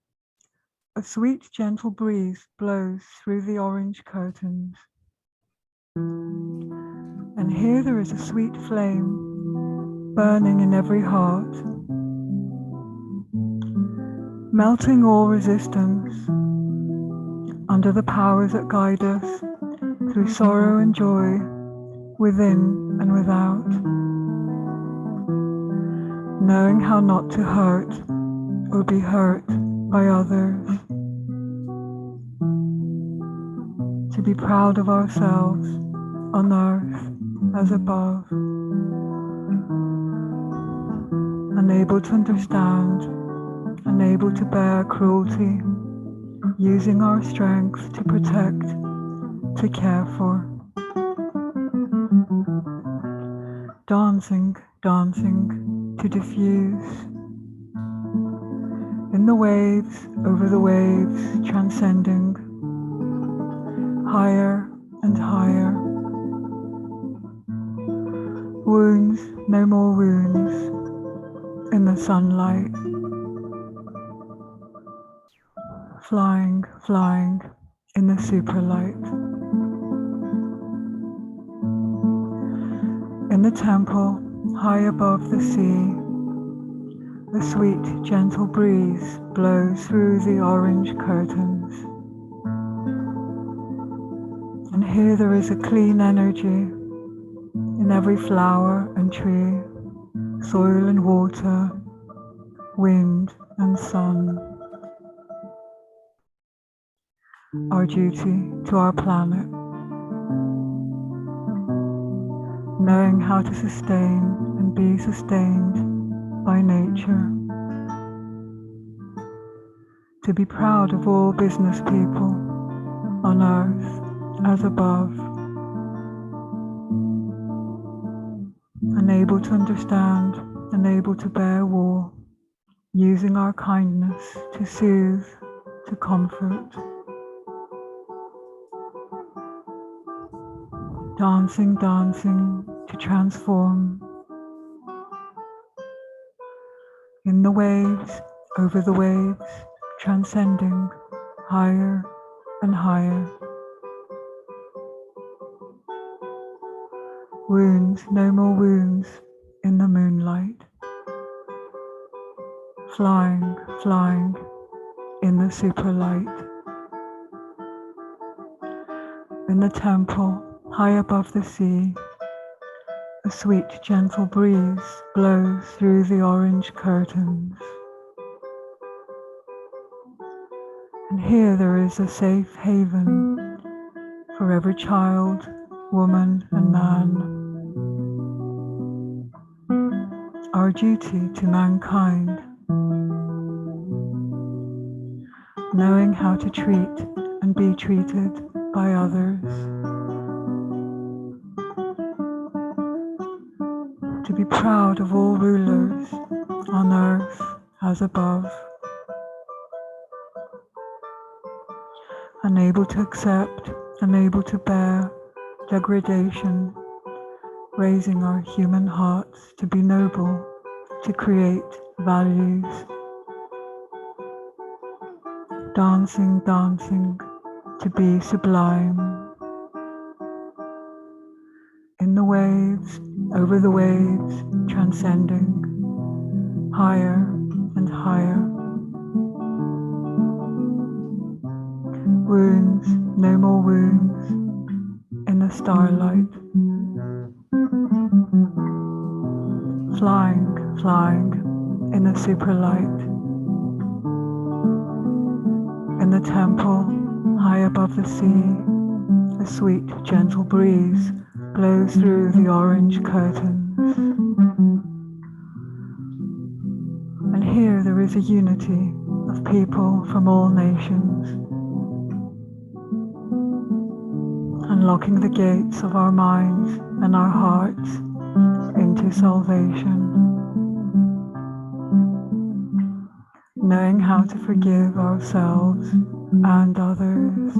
a sweet, gentle breeze blows through the orange curtains. And here there is a sweet flame burning in every heart, melting all resistance under the powers that guide us through sorrow and joy, within and without, knowing how not to hurt or be hurt by others, to be proud of ourselves on earth as above, unable to understand, unable to bear cruelty, using our strength to protect, to care for. Dancing, dancing, to diffuse. In the waves, over the waves, transcending. Higher and higher. Wounds, no more wounds. In the sunlight. Flying, flying, in the superlight. In the temple, high above the sea, a sweet, gentle breeze blows through the orange curtains. And here there is a clean energy in every flower and tree, soil and water, wind and sun. Our duty to our planet. Knowing how to sustain and be sustained by nature. To be proud of all business people on earth as above. And able to understand and able to bear war, using our kindness to soothe, to comfort. Dancing, dancing, to transform. In the waves, over the waves, transcending, higher and higher. Wounds, no more wounds, in the moonlight. Flying, flying, in the superlight. In the temple, high above the sea, a sweet, gentle breeze blows through the orange curtains. And here there is a safe haven for every child, woman and man. Our duty to mankind, knowing how to treat and be treated by others. To be proud of all rulers on earth as above. Unable to accept, unable to bear degradation, raising our human hearts to be noble, to create values. Dancing, dancing, to be sublime. In the waves, over the waves, transcending, higher and higher. Wounds, no more wounds, in the starlight. Flying, flying, in the superlight. In the temple, high above the sea, a sweet, gentle breeze blows through the orange curtains. And here there is a unity of people from all nations, unlocking the gates of our minds and our hearts into salvation. Knowing how to forgive ourselves and others.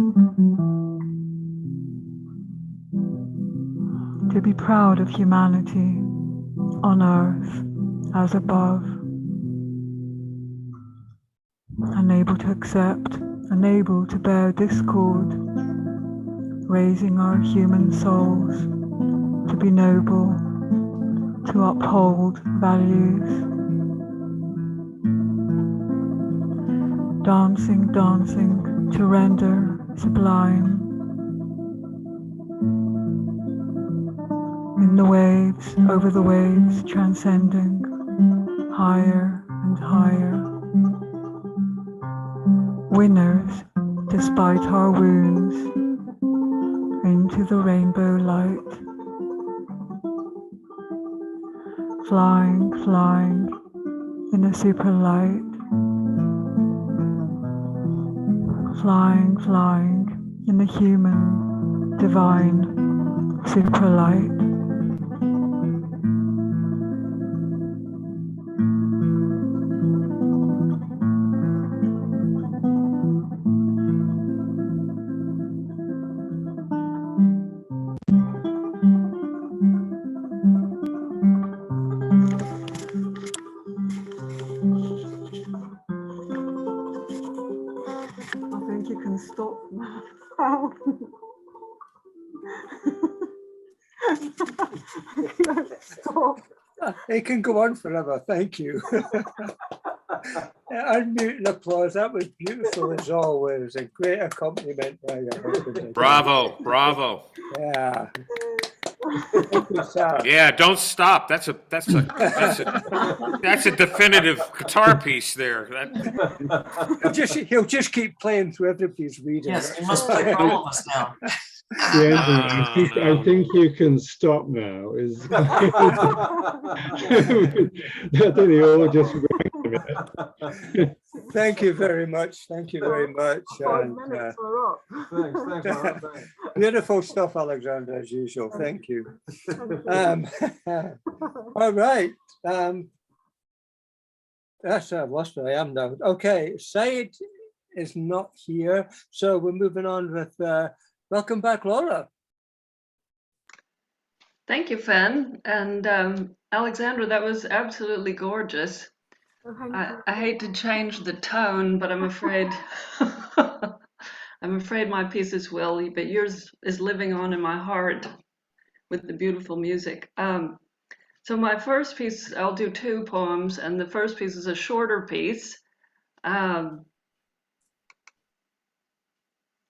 To be proud of humanity on earth as above. Unable to accept, unable to bear discord, raising our human souls to be noble, to uphold values. Dancing, dancing, to render sublime. In the waves, over the waves, transcending, higher and higher. Winners, despite our wounds, into the rainbow light. Flying, flying, in the super light. flying, flying in the human, divine, superlight. I think you can stop now. Stop. It can go on forever. Thank you. Unmute and applause. That was beautiful as always. A great accompaniment by your husband. Bravo, bravo. Yeah. Thank you, sir. Yeah, don't stop. That's a definitive guitar piece there. He'll just keep playing through everybody's reading. Yes, you must play for all of us now. I think you can stop now. That they all just wait a minute. Thank you very much. Thank you very much. And, Thanks. beautiful stuff, Alexander, as usual. Thank you. All right. That's I've lost where I am now. Okay, Said is not here, so we're moving on with. Welcome back, Laura. Thank you, Fen. And Alexandra, that was absolutely gorgeous. I hate to change the tone, but I'm afraid my pieces will, but yours is living on in my heart with the beautiful music. So my first piece, I'll do two poems, and the first piece is a shorter piece.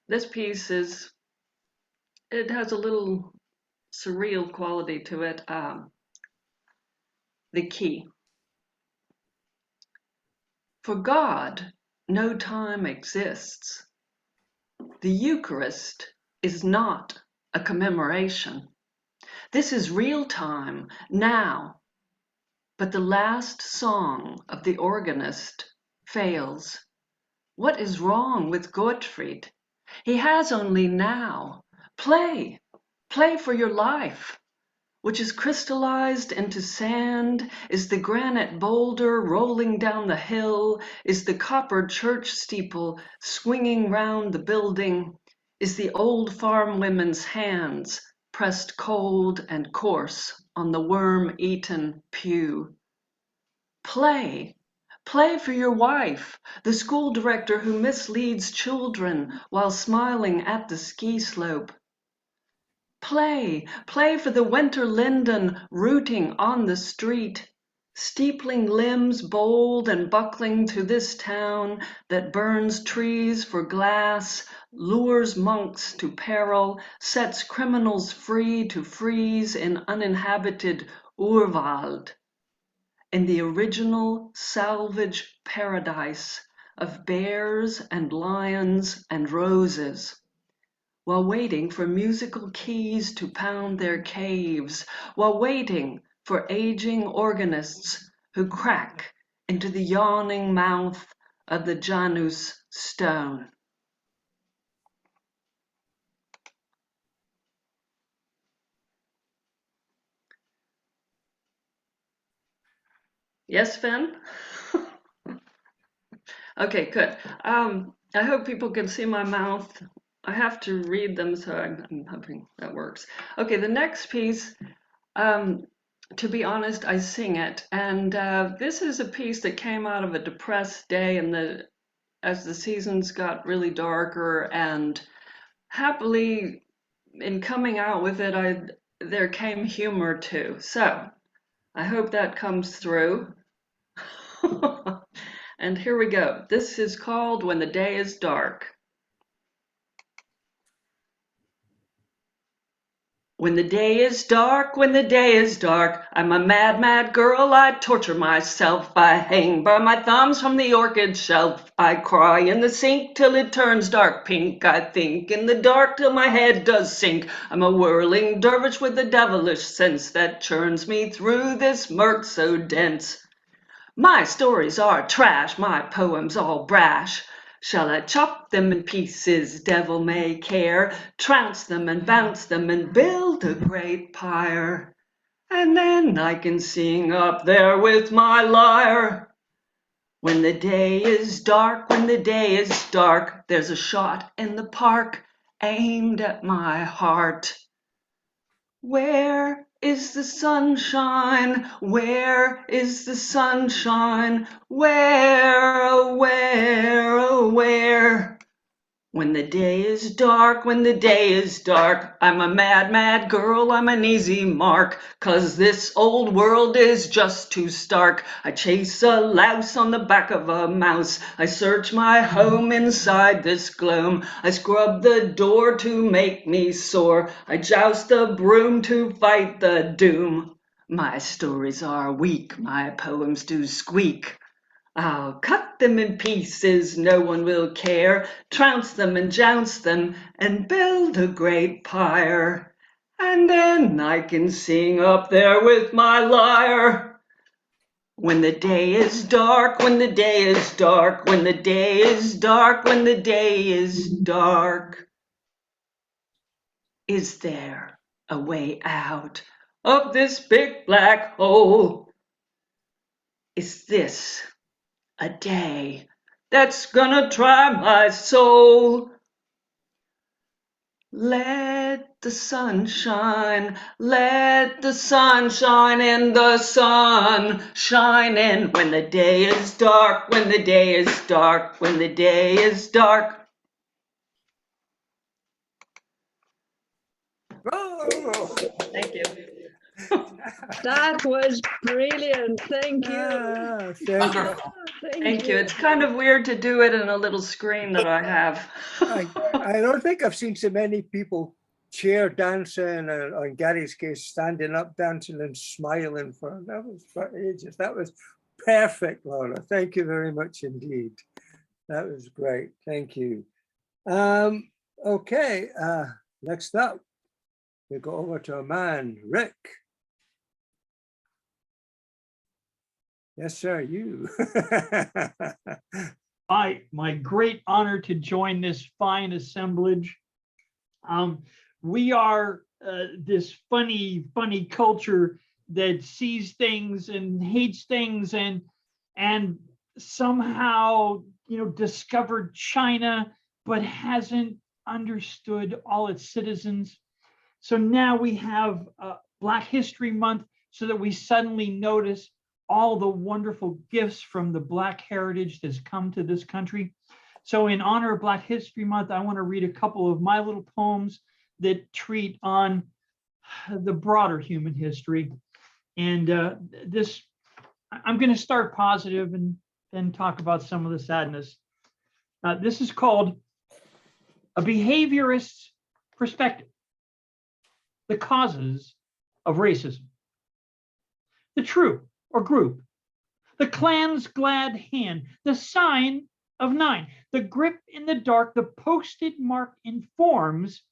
This piece it has a little surreal quality to it. The key. For God, no time exists. The Eucharist is not a commemoration. This is real time, now. But the last song of the organist fails. What is wrong with Gottfried? He has only now. Play for your life. Which is crystallized into sand, is the granite boulder rolling down the hill, is the copper church steeple swinging round the building, is the old farm women's hands pressed cold and coarse on the worm-eaten pew. Play for your wife, the school director who misleads children while smiling at the ski slope. Play for the winter linden rooting on the street, steepling limbs bold and buckling to this town that burns trees for glass, lures monks to peril, sets criminals free to freeze in uninhabited Urwald, in the original salvage paradise of bears and lions and roses. While waiting for musical keys to pound their caves, while waiting for aging organists who crack into the yawning mouth of the Janus stone. Yes, Finn? Okay, good. I hope people can see my mouth. I have to read them, so I'm hoping that works. Okay, the next piece, to be honest, I sing it. And this is a piece that came out of a depressed day as the seasons got really darker, and happily in coming out with it, there came humor too. So I hope that comes through. And here we go. This is called When the Day is Dark. When the day is dark, when the day is dark, I'm a mad, mad girl, I torture myself. I hang by my thumbs from the orchid shelf. I cry in the sink till it turns dark pink. I think in the dark till my head does sink. I'm a whirling dervish with a devilish sense that churns me through this murk so dense. My stories are trash, my poems all brash. Shall I chop them in pieces, devil may care, trounce them and bounce them and build a great pyre? And then I can sing up there with my lyre. When the day is dark, when the day is dark, there's a shot in the park aimed at my heart. Where is the sunshine? Where is the sunshine? Where, oh, where, oh, where? When the day is dark, when the day is dark, I'm a mad, mad girl, I'm an easy mark, 'cause this old world is just too stark. I chase a louse on the back of a mouse, I search my home inside this gloom, I scrub the door to make me soar, I joust a broom to fight the doom. My stories are weak, my poems do squeak. I'll cut them in pieces, no one will care, trounce them and jounce them and build a great pyre. And then I can sing up there with my lyre. When the day is dark, when the day is dark, when the day is dark, when the day is dark. Is there a way out of this big black hole? Is this a day that's gonna try my soul? Let the sun shine, let the sun shine in, the sun shine in. When the day is dark, when the day is dark, when the day is dark. Oh, Thank you. That was brilliant. Thank you. Wonderful. Thank you. It's kind of weird to do it in a little screen that I have. I don't think I've seen so many people chair dancing, or in Gary's case, standing up dancing and smiling for ages. That was perfect, Laura. Thank you very much indeed. That was great. Thank you. Okay, next up, we go over to a man, Rick. Yes, sir, you. My great honor to join this fine assemblage. We are this funny culture that sees things and hates things and somehow, discovered China, but hasn't understood all its citizens. So now we have Black History Month so that we suddenly notice all the wonderful gifts from the Black heritage that's come to this country. So in honor of Black History Month, I want to read a couple of my little poems that treat on the broader human history. And I'm going to start positive and then talk about some of the sadness. This is called A Behaviorist's Perspective: The Causes of Racism. The troop or group, the clan's glad hand, the sign of 9, the grip in the dark, the posted mark informs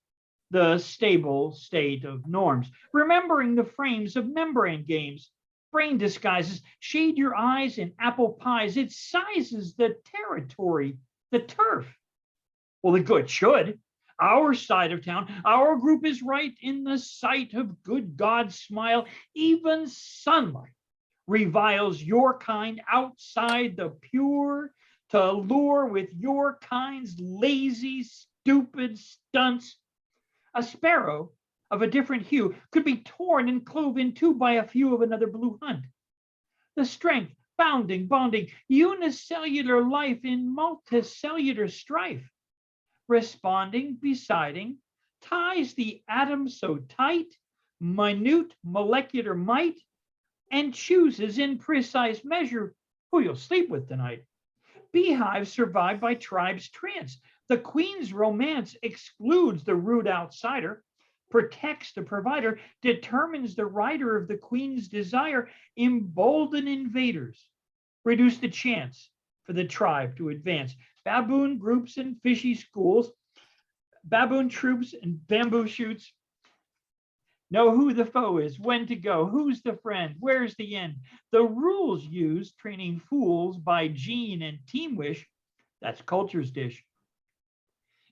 the stable state of norms. Remembering the frames of membrane games, brain disguises, shade your eyes in apple pies, it sizes the territory, the turf. Well, the good should. Our side of town, our group is right in the sight of good God's smile. Even sunlight reviles your kind outside the pure to lure with your kind's lazy, stupid stunts. A sparrow of a different hue could be torn and clove in two by a few of another blue hunt. The strength, bounding, bonding, unicellular life in multicellular strife. Responding, besiding, ties the atom so tight, minute molecular might, and chooses in precise measure who you'll sleep with tonight. Beehives survive by tribes' trance. The queen's romance excludes the rude outsider, protects the provider, determines the rider of the queen's desire, embolden invaders, reduce the chance for the tribe to advance. Baboon groups and fishy schools, baboon troops and bamboo shoots, know who the foe is, when to go, who's the friend, where's the end. The rules used, training fools by gene and team wish, That's culture's dish.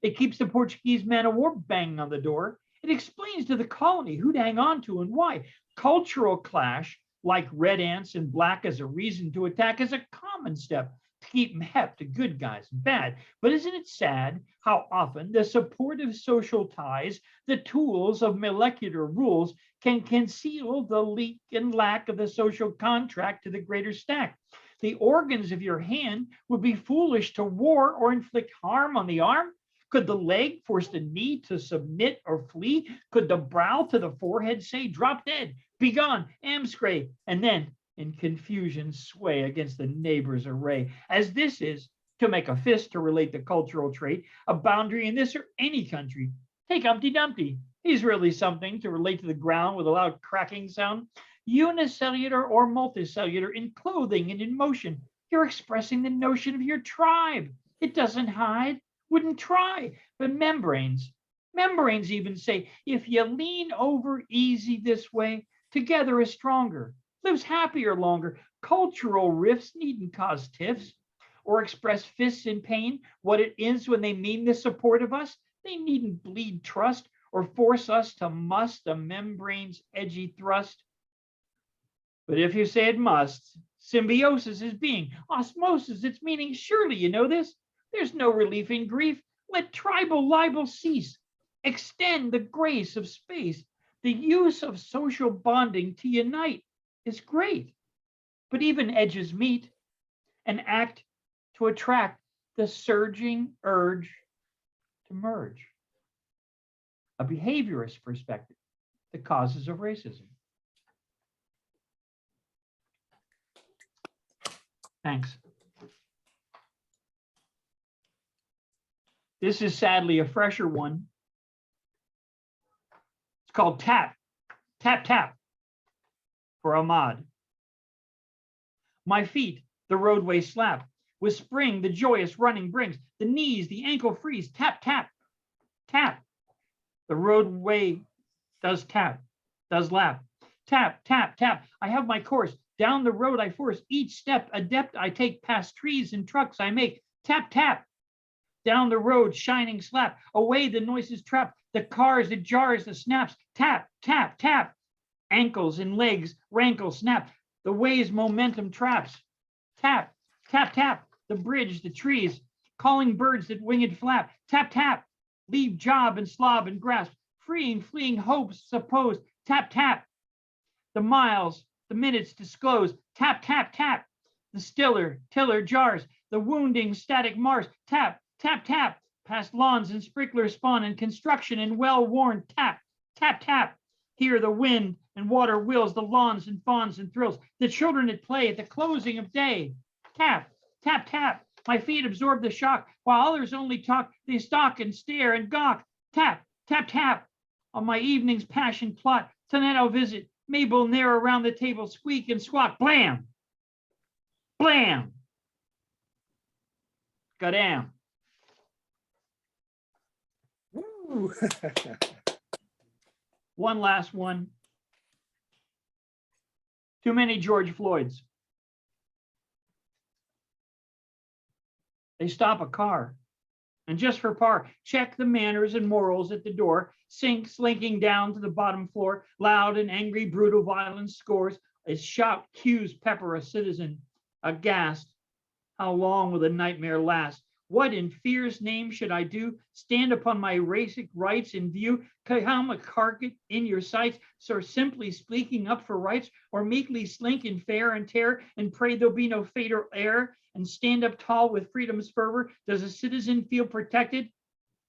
It keeps the Portuguese man of war banging on the door. It explains to the colony who to hang on to and why. Cultural clash, like red ants and black as a reason to attack, is a common step to keep them hep to good guys and bad. But isn't it sad how often the supportive social ties, the tools of molecular rules, can conceal the leak and lack of the social contract to the greater stack? The organs of your hand would be foolish to war or inflict harm on the arm. Could the leg force the knee to submit or flee? Could the brow to the forehead say, drop dead, be gone, amscray, and then in confusion sway against the neighbor's array? As this is, to make a fist to relate the cultural trait, a boundary in this or any country. Take Humpty Dumpty. He's really something to relate to the ground with a loud cracking sound. Unicellular or multicellular in clothing and in motion. You're expressing the notion of your tribe. It doesn't hide. Wouldn't try, but membranes even say, if you lean over easy this way, together is stronger, lives happier longer. Cultural rifts needn't cause tiffs or express fists in pain. What it is when they mean the support of us, they needn't bleed trust or force us to must the membrane's edgy thrust. But if you say it must, symbiosis is being, osmosis its meaning, surely you know this. There's no relief in grief. Let tribal libel cease. Extend the grace of space. The use of social bonding to unite is great. But even edges meet and act to attract the surging urge to merge. A behaviorist perspective, the causes of racism. Thanks. This is sadly a fresher one. It's called Tap, Tap, Tap for Ahmad. My feet, the roadway slap. With spring, the joyous running brings. The knees, the ankle freeze. Tap, tap, tap. The roadway does tap, does lap. Tap, tap, tap. I have my course. Down the road I force. Each step adept I take. Past trees and trucks I make. Tap, tap. Down the road, shining slap. Away the noises trap. The cars, the jars, the snaps. Tap, tap, tap. Ankles and legs, rankle, snap. The way's momentum traps. Tap, tap, tap. The bridge, the trees. Calling birds that winged flap. Tap, tap. Leave job and slob and grasp. Freeing, fleeing hopes supposed. Tap, tap. The miles, the minutes disclose. Tap, tap, tap. The tiller jars. The wounding static Mars. Tap, tap, tap, past lawns and sprinkler spawn and construction and well-worn tap, tap, tap. Hear the wind and water wills, the lawns and fawns and thrills, the children at play at the closing of day. Tap, tap, tap. My feet absorb the shock while others only talk. They stalk and stare and gawk. Tap, tap, tap. On my evening's passion plot, tonight I'll visit Mabel near around the table, squeak and squawk. Blam, blam, goddamn. One last one. Too many George Floyds. They stop a car and just for par, check the manners and morals at the door, slinking down to the bottom floor, loud and angry, brutal violence scores. As shout cues pepper a citizen, aghast. How long will the nightmare last? What in fear's name should I do? Stand upon my basic rights in view? Come a carcass in your sights, so simply speaking up for rights, or meekly slink in fear and terror and pray there'll be no fatal error, and stand up tall with freedom's fervor? Does a citizen feel protected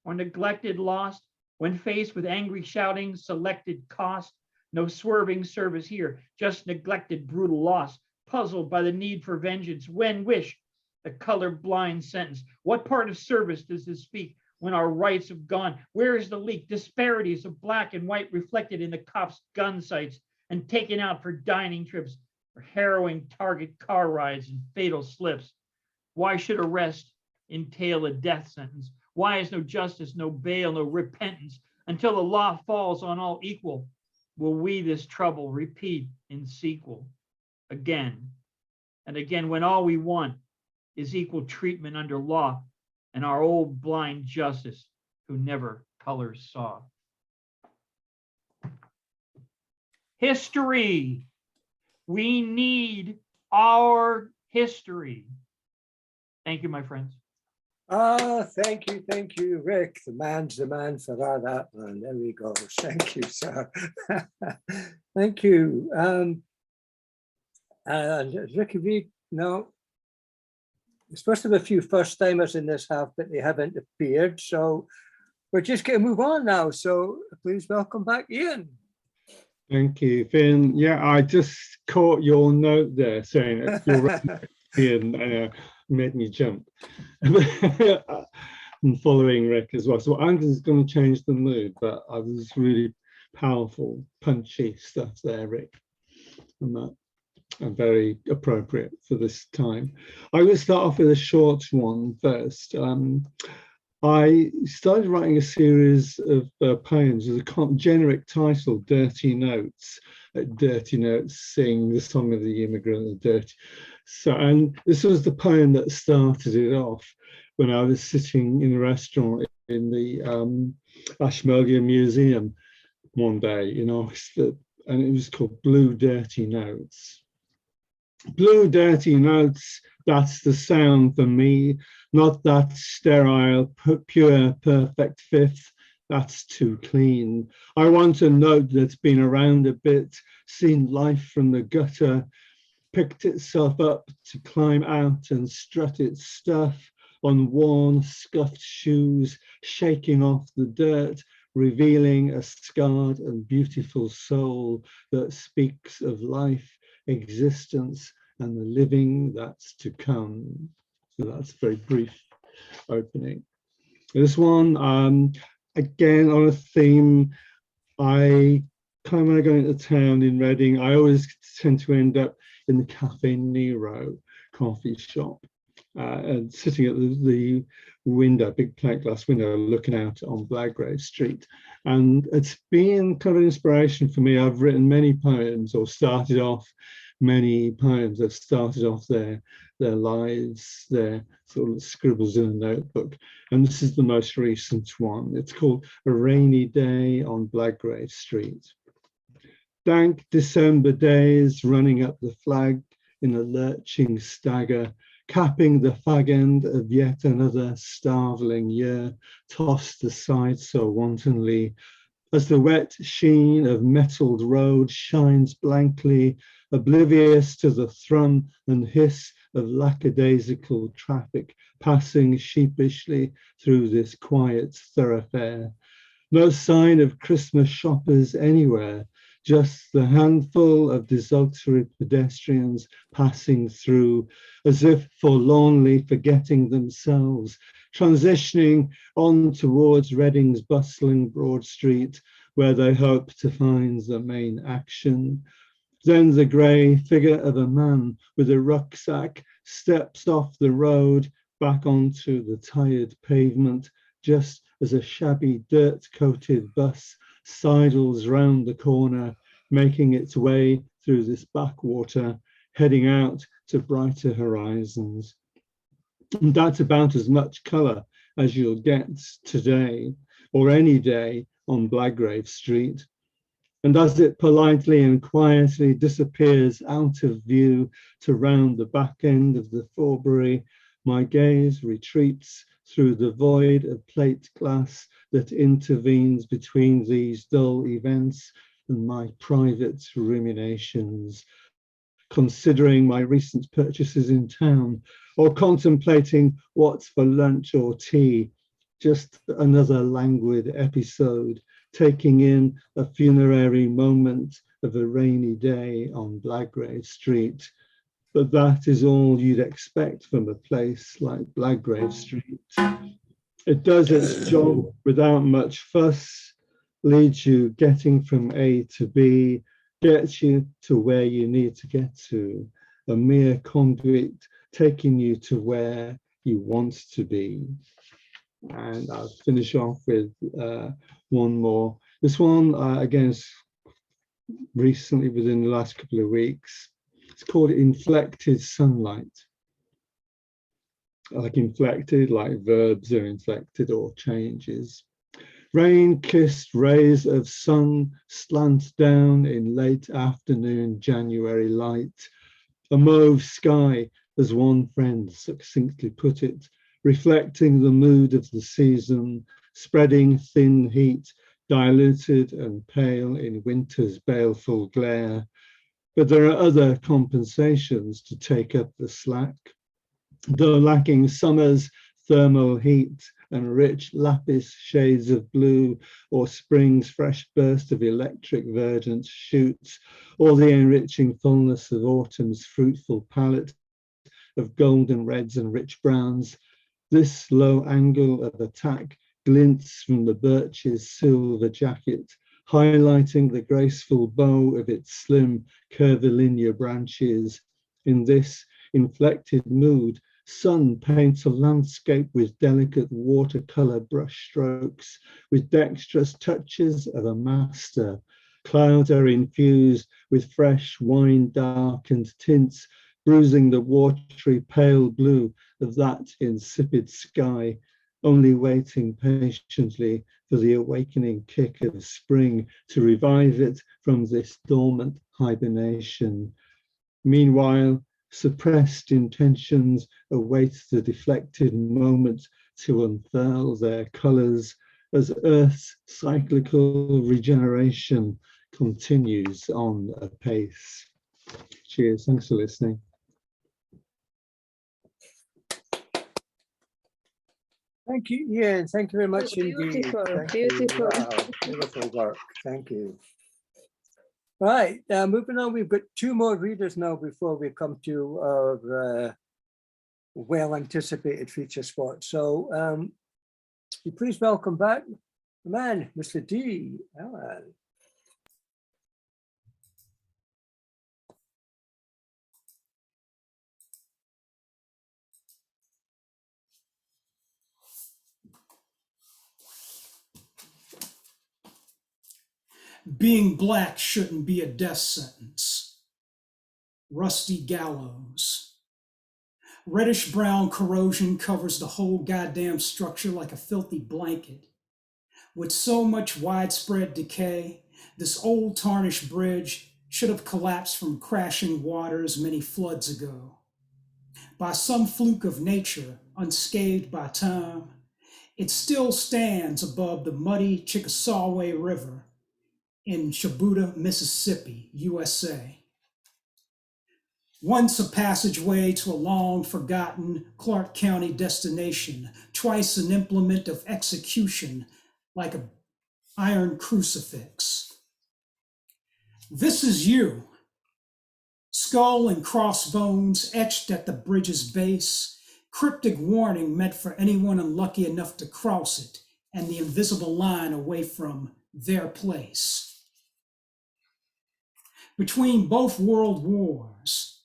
or neglected, lost, when faced with angry shouting, selected cost? No swerving service here, just neglected, brutal loss, puzzled by the need for vengeance, when wish, the color-blind sentence. What part of service does this speak when our rights have gone? Where is the leak? Disparities of black and white reflected in the cops' gun sights and taken out for dining trips, or harrowing target car rides and fatal slips. Why should arrest entail a death sentence? Why is no justice, no bail, no repentance? Until the law falls on all equal, will we this trouble repeat in sequel again and again, when all we want is equal treatment under law? and our old blind justice who never colors saw. History. We need our history. Thank you, my friends. Thank you, Rick. The man's the man for that man. There we go. Thank you, sir. Thank you. Rick, have you, no, we're supposed to have a few first timers in this half, but they haven't appeared. So we're just going to move on now. So please welcome back Ian. Thank you, Finn. Yeah, I just caught your note there saying that you're and made me jump. And following Rick as well. So I'm just going to change the mood, but I was really powerful, punchy stuff there, Rick. And that are very appropriate for this time. I will start off with a short one first. I started writing a series of poems with a generic title, Dirty Notes. Dirty Notes sing the song of the immigrant, the dirty. So, and this was the poem that started it off when I was sitting in a restaurant in the Ashmolean Museum one day, you know, and it was called Blue Dirty Notes. Blue dirty notes, that's the sound for me, not that sterile, pure, perfect fifth, that's too clean. I want a note that's been around a bit, seen life from the gutter, picked itself up to climb out and strut its stuff on worn, scuffed shoes, shaking off the dirt, revealing a scarred and beautiful soul that speaks of life, existence, and the living that's to come. So that's a very brief opening. This one, again, on a theme, when I go into town in Reading, I always tend to end up in the Cafe Nero coffee shop and sitting at the window, big plate glass window, looking out on Blackgrave Street. And it's been kind of an inspiration for me. I've written many poems, or started off many poems that started off their lives, their sort of scribbles in a notebook. And this is the most recent one. It's called A Rainy Day on Blackgrave Street. Dank December days running up the flag in a lurching stagger, capping the fag end of yet another starveling year, tossed aside so wantonly, as the wet sheen of metalled road shines blankly, oblivious to the thrum and hiss of lackadaisical traffic passing sheepishly through this quiet thoroughfare. No sign of Christmas shoppers anywhere, just the handful of desultory pedestrians passing through, as if forlornly forgetting themselves, transitioning on towards Reading's bustling Broad Street, where they hope to find the main action. Then the grey figure of a man with a rucksack steps off the road back onto the tired pavement, just as a shabby dirt-coated bus sidles round the corner, making its way through this backwater, heading out to brighter horizons. And that's about as much colour as you'll get today, or any day, on Blackgrave Street. And as it politely and quietly disappears out of view to round the back end of the Forbury, my gaze retreats through the void of plate glass that intervenes between these dull events and my private ruminations, considering my recent purchases in town, or contemplating what's for lunch or tea, just another languid episode, taking in a funerary moment of a rainy day on Blackgrave Street. But that is all you'd expect from a place like Blackgrave Street. It does its job without much fuss, leads you getting from A to B, gets you to where you need to get to, a mere conduit taking you to where you want to be. And I'll finish off with one more. This one, again, is recently within the last couple of weeks. It's called Inflected Sunlight. like inflected, like verbs are inflected or changes. Rain-kissed rays of sun slant down in late afternoon January light. A mauve sky, as one friend succinctly put it, reflecting the mood of the season, spreading thin heat, diluted and pale in winter's baleful glare. But there are other compensations to take up the slack. Though lacking summer's thermal heat and rich lapis shades of blue, or spring's fresh burst of electric verdant shoots, or the enriching fullness of autumn's fruitful palette of golden reds and rich browns, this low angle of attack glints from the birch's silver jacket, highlighting the graceful bow of its slim curvilinear branches. In this inflected mood, sun paints a landscape with delicate watercolor brush strokes, with dexterous touches of a master. Clouds are infused with fresh wine-darkened tints, bruising the watery pale blue of that insipid sky, only waiting patiently for the awakening kick of spring to revive it from this dormant hibernation. Meanwhile, suppressed intentions await the deflected moment to unfurl their colours as Earth's cyclical regeneration continues on apace. Cheers, thanks for listening. Thank you, Ian. Thank you very much indeed. Beautiful, Thank beautiful. You. Wow, beautiful work. Thank you. Right, moving on, we've got two more readers now before we come to our well-anticipated feature spot. So you please welcome back the man, Mr. D. Allen. Being black shouldn't be a death sentence. Rusty gallows. Reddish brown corrosion covers the whole goddamn structure like a filthy blanket. With so much widespread decay, this old tarnished bridge should have collapsed from crashing waters many floods ago. By some fluke of nature, unscathed by time, it still stands above the muddy Chickasaw River in Shabuta, Mississippi, USA. Once a passageway to a long-forgotten Clark County destination, twice an implement of execution like an iron crucifix. This is you. Skull and crossbones etched at the bridge's base, cryptic warning meant for anyone unlucky enough to cross it, and the invisible line away from their place. Between both world wars,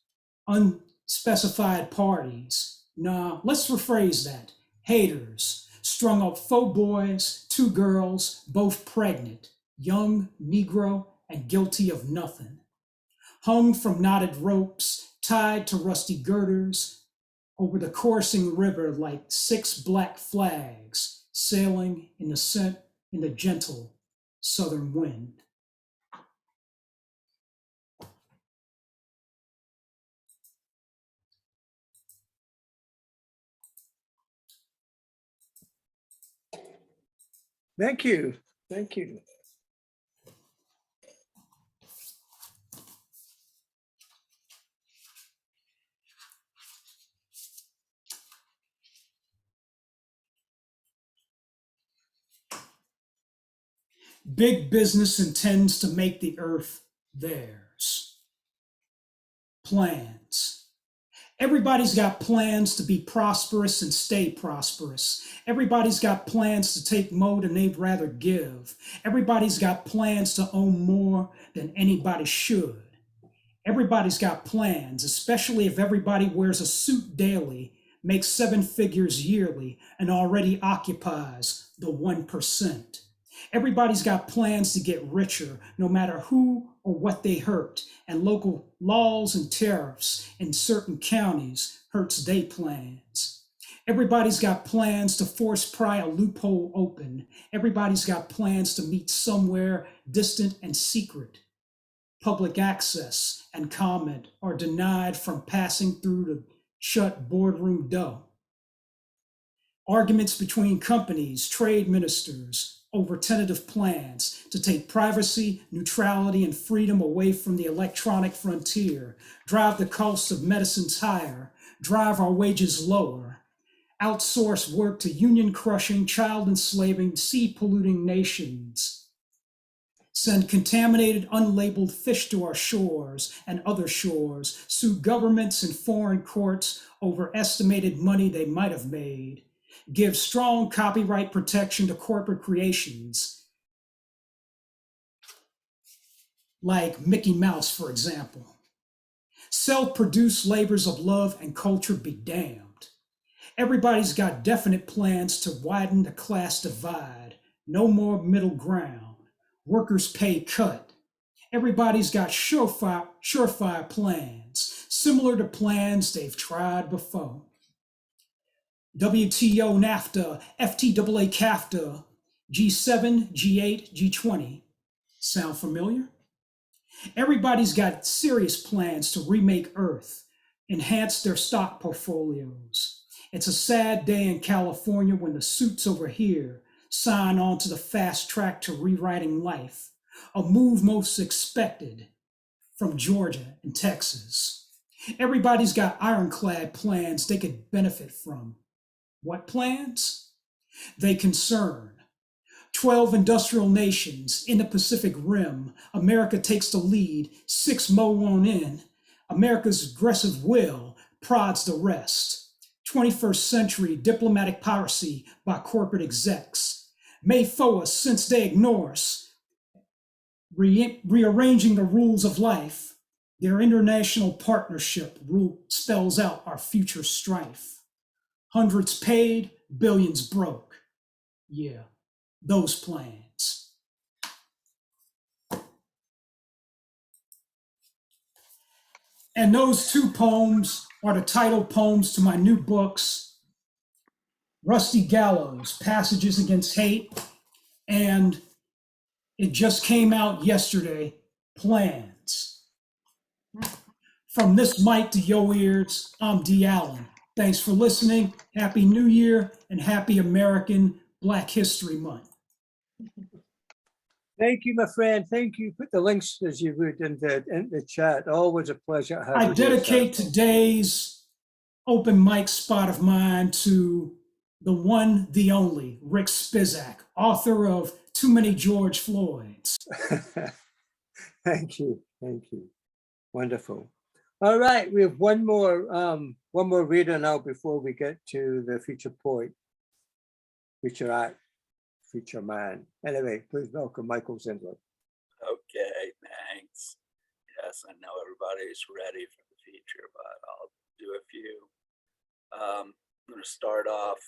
unspecified parties, let's rephrase that, haters, strung up faux boys, 2 girls, both pregnant, young, Negro, and guilty of nothing. Hung from knotted ropes, tied to rusty girders, over the coursing river like 6 black flags, sailing in the gentle southern wind. Thank you. Thank you. Big business intends to make the earth theirs. Plans. Everybody's got plans to be prosperous and stay prosperous. Everybody's got plans to take more than they'd rather give. Everybody's got plans to own more than anybody should. Everybody's got plans, especially if everybody wears a suit daily, makes 7 figures yearly, and already occupies the 1%. Everybody's got plans to get richer, no matter who or what they hurt, and local laws and tariffs in certain counties hurts they plans. Everybody's got plans to force pry a loophole open. Everybody's got plans to meet somewhere distant and secret. Public access and comment are denied from passing through the shut boardroom door. Arguments between companies, trade ministers over tentative plans to take privacy, neutrality, and freedom away from the electronic frontier, drive the costs of medicines higher, drive our wages lower, outsource work to union-crushing, child-enslaving, sea-polluting nations, send contaminated, unlabeled fish to our shores and other shores, sue governments and foreign courts over estimated money they might have made, give strong copyright protection to corporate creations, like Mickey Mouse, for example. Self-produced labors of love and culture be damned. Everybody's got definite plans to widen the class divide. No more middle ground. Workers' pay cut. Everybody's got surefire plans, similar to plans they've tried before. WTO, NAFTA, FTAA, CAFTA, G7, G8, G20. Sound familiar? Everybody's got serious plans to remake Earth, enhance their stock portfolios. It's a sad day in California when the suits over here sign on to the fast track to rewriting life, a move most expected from Georgia and Texas. Everybody's got ironclad plans they could benefit from. What plans? They concern 12 industrial nations in the Pacific Rim. America takes the lead, 6 more on in. America's aggressive will prods the rest. 21st century diplomatic piracy by corporate execs. May foe us since they ignore us. Rearranging the rules of life. Their international partnership rule spells out our future strife. Hundreds paid, billions broke. Yeah, those plans. And those 2 poems are the title poems to my new books, Rusty Gallows, Passages Against Hate, and it just came out yesterday, Plans. From this mic to your ears, I'm D. Allen. Thanks for listening. Happy New Year and happy American Black History Month. Thank you, my friend. Thank you. Put the links as you would in the chat. Always a pleasure having you. I dedicate today's open mic spot of mine to the one, the only, Rick Spizak, author of Too Many George Floyds. Thank you. Thank you. Wonderful. All right, we have one more reader now before we get to the feature poet, feature act, feature man. Anyway, please welcome Michael Zindler. Okay, thanks. Yes, I know everybody's ready for the feature, but I'll do a few. I'm going to start off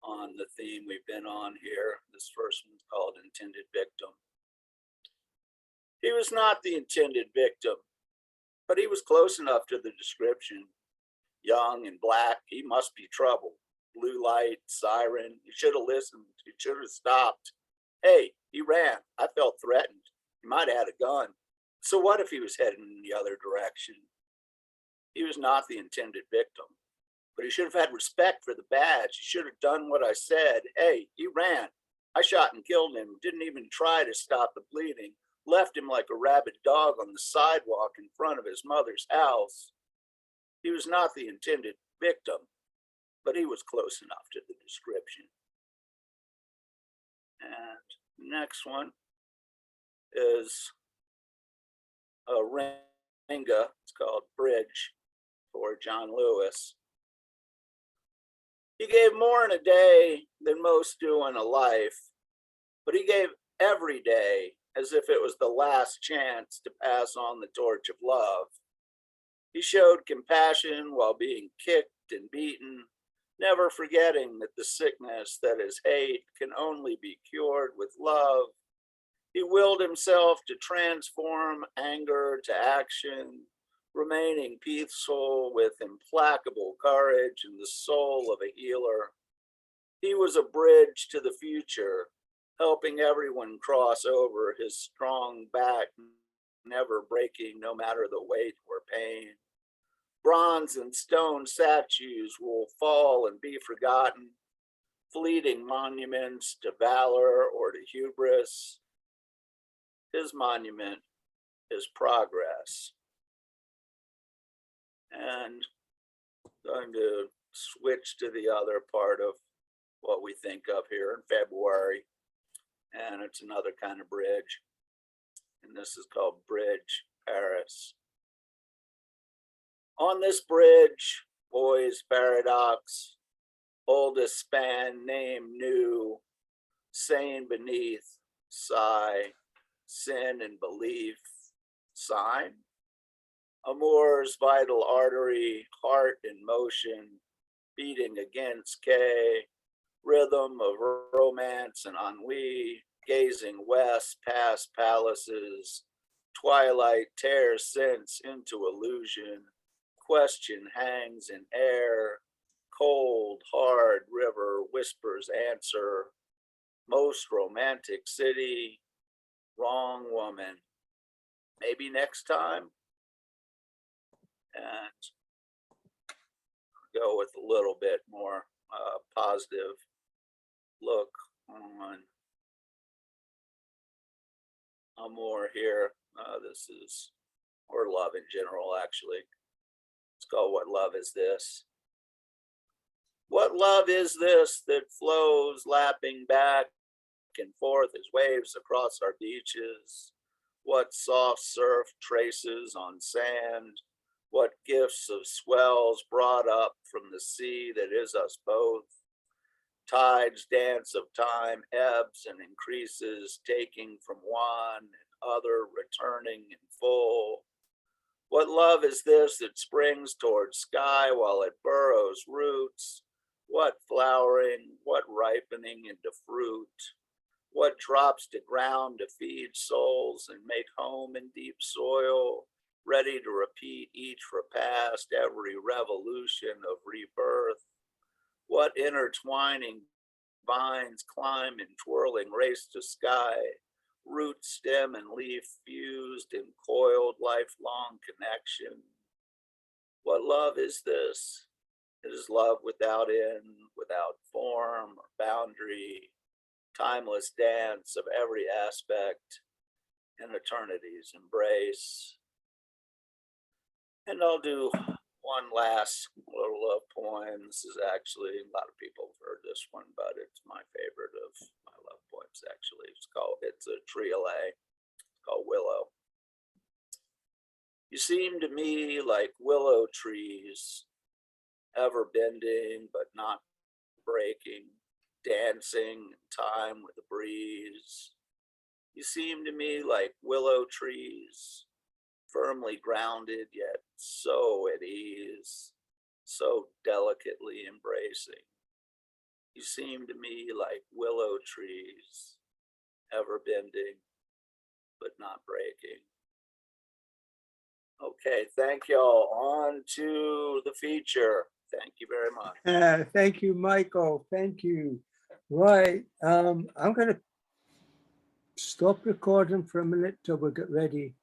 on the theme we've been on here. This first one's called Intended Victim. He was not the intended victim, but he was close enough to the description. Young and black, he must be trouble. Blue light, siren, he should have listened. He should have stopped. Hey, he ran. I felt threatened. He might have had a gun. So what if he was heading in the other direction? He was not the intended victim, but he should have had respect for the badge. He should have done what I said. Hey, he ran. I shot and killed him. Didn't even try to stop the bleeding. Left him like a rabid dog on the sidewalk in front of his mother's house. He was not the intended victim, but he was close enough to the description. And the next one is a Ringa. It's called Bridge for John Lewis. He gave more in a day than most do in a life, but he gave every day as if it was the last chance to pass on the torch of love. He showed compassion while being kicked and beaten, never forgetting that the sickness that is hate can only be cured with love. He willed himself to transform anger to action, remaining peaceful with implacable courage and the soul of a healer. He was a bridge to the future, helping everyone cross over, his strong back never breaking no matter the weight or pain. Bronze and stone statues will fall and be forgotten, fleeting monuments to valor or to hubris. His monument is progress. And I'm going to switch to the other part of what we think of here in February. And it's another kind of bridge. And this is called Bridge Paris. On this bridge, boys' paradox, oldest span, name new, sane beneath, sigh, sin and belief, sign. Amour's vital artery, heart in motion, beating against K, rhythm of romance and ennui, gazing west past palaces, twilight tears sense into illusion, question hangs in air, cold, hard river whispers answer, most romantic city, wrong woman, maybe next time. And go with a little bit more positive look on Amour here. This is, or love in general, actually. It's called What Love Is This? What love is this that flows lapping back and forth as waves across our beaches? What soft surf traces on sand? What gifts of swells brought up from the sea that is us both? Tides dance of time ebbs and increases, taking from one and other, returning in full. What love is this that springs towards sky while it burrows roots? What flowering, what ripening into fruit? What drops to ground to feed souls and make home in deep soil, ready to repeat each repast, every revolution of rebirth? What intertwining vines climb in twirling race to sky, root, stem, and leaf fused in coiled lifelong connection? What love is this? It is love without end, without form or boundary, timeless dance of every aspect in eternity's embrace. And I'll do one last little love poem. This is actually, a lot of people have heard this one, but it's my favorite of my love poems, actually. It's a triolet. It's called Willow. You seem to me like willow trees, ever bending but not breaking, dancing in time with the breeze. You seem to me like willow trees, firmly grounded yet so at ease, so delicately embracing. You seem to me like willow trees, ever bending but not breaking. Okay, thank y'all. On to the feature. Thank you very much. Thank you, Michael. Thank you. Right. I'm going to stop recording for a minute till we get ready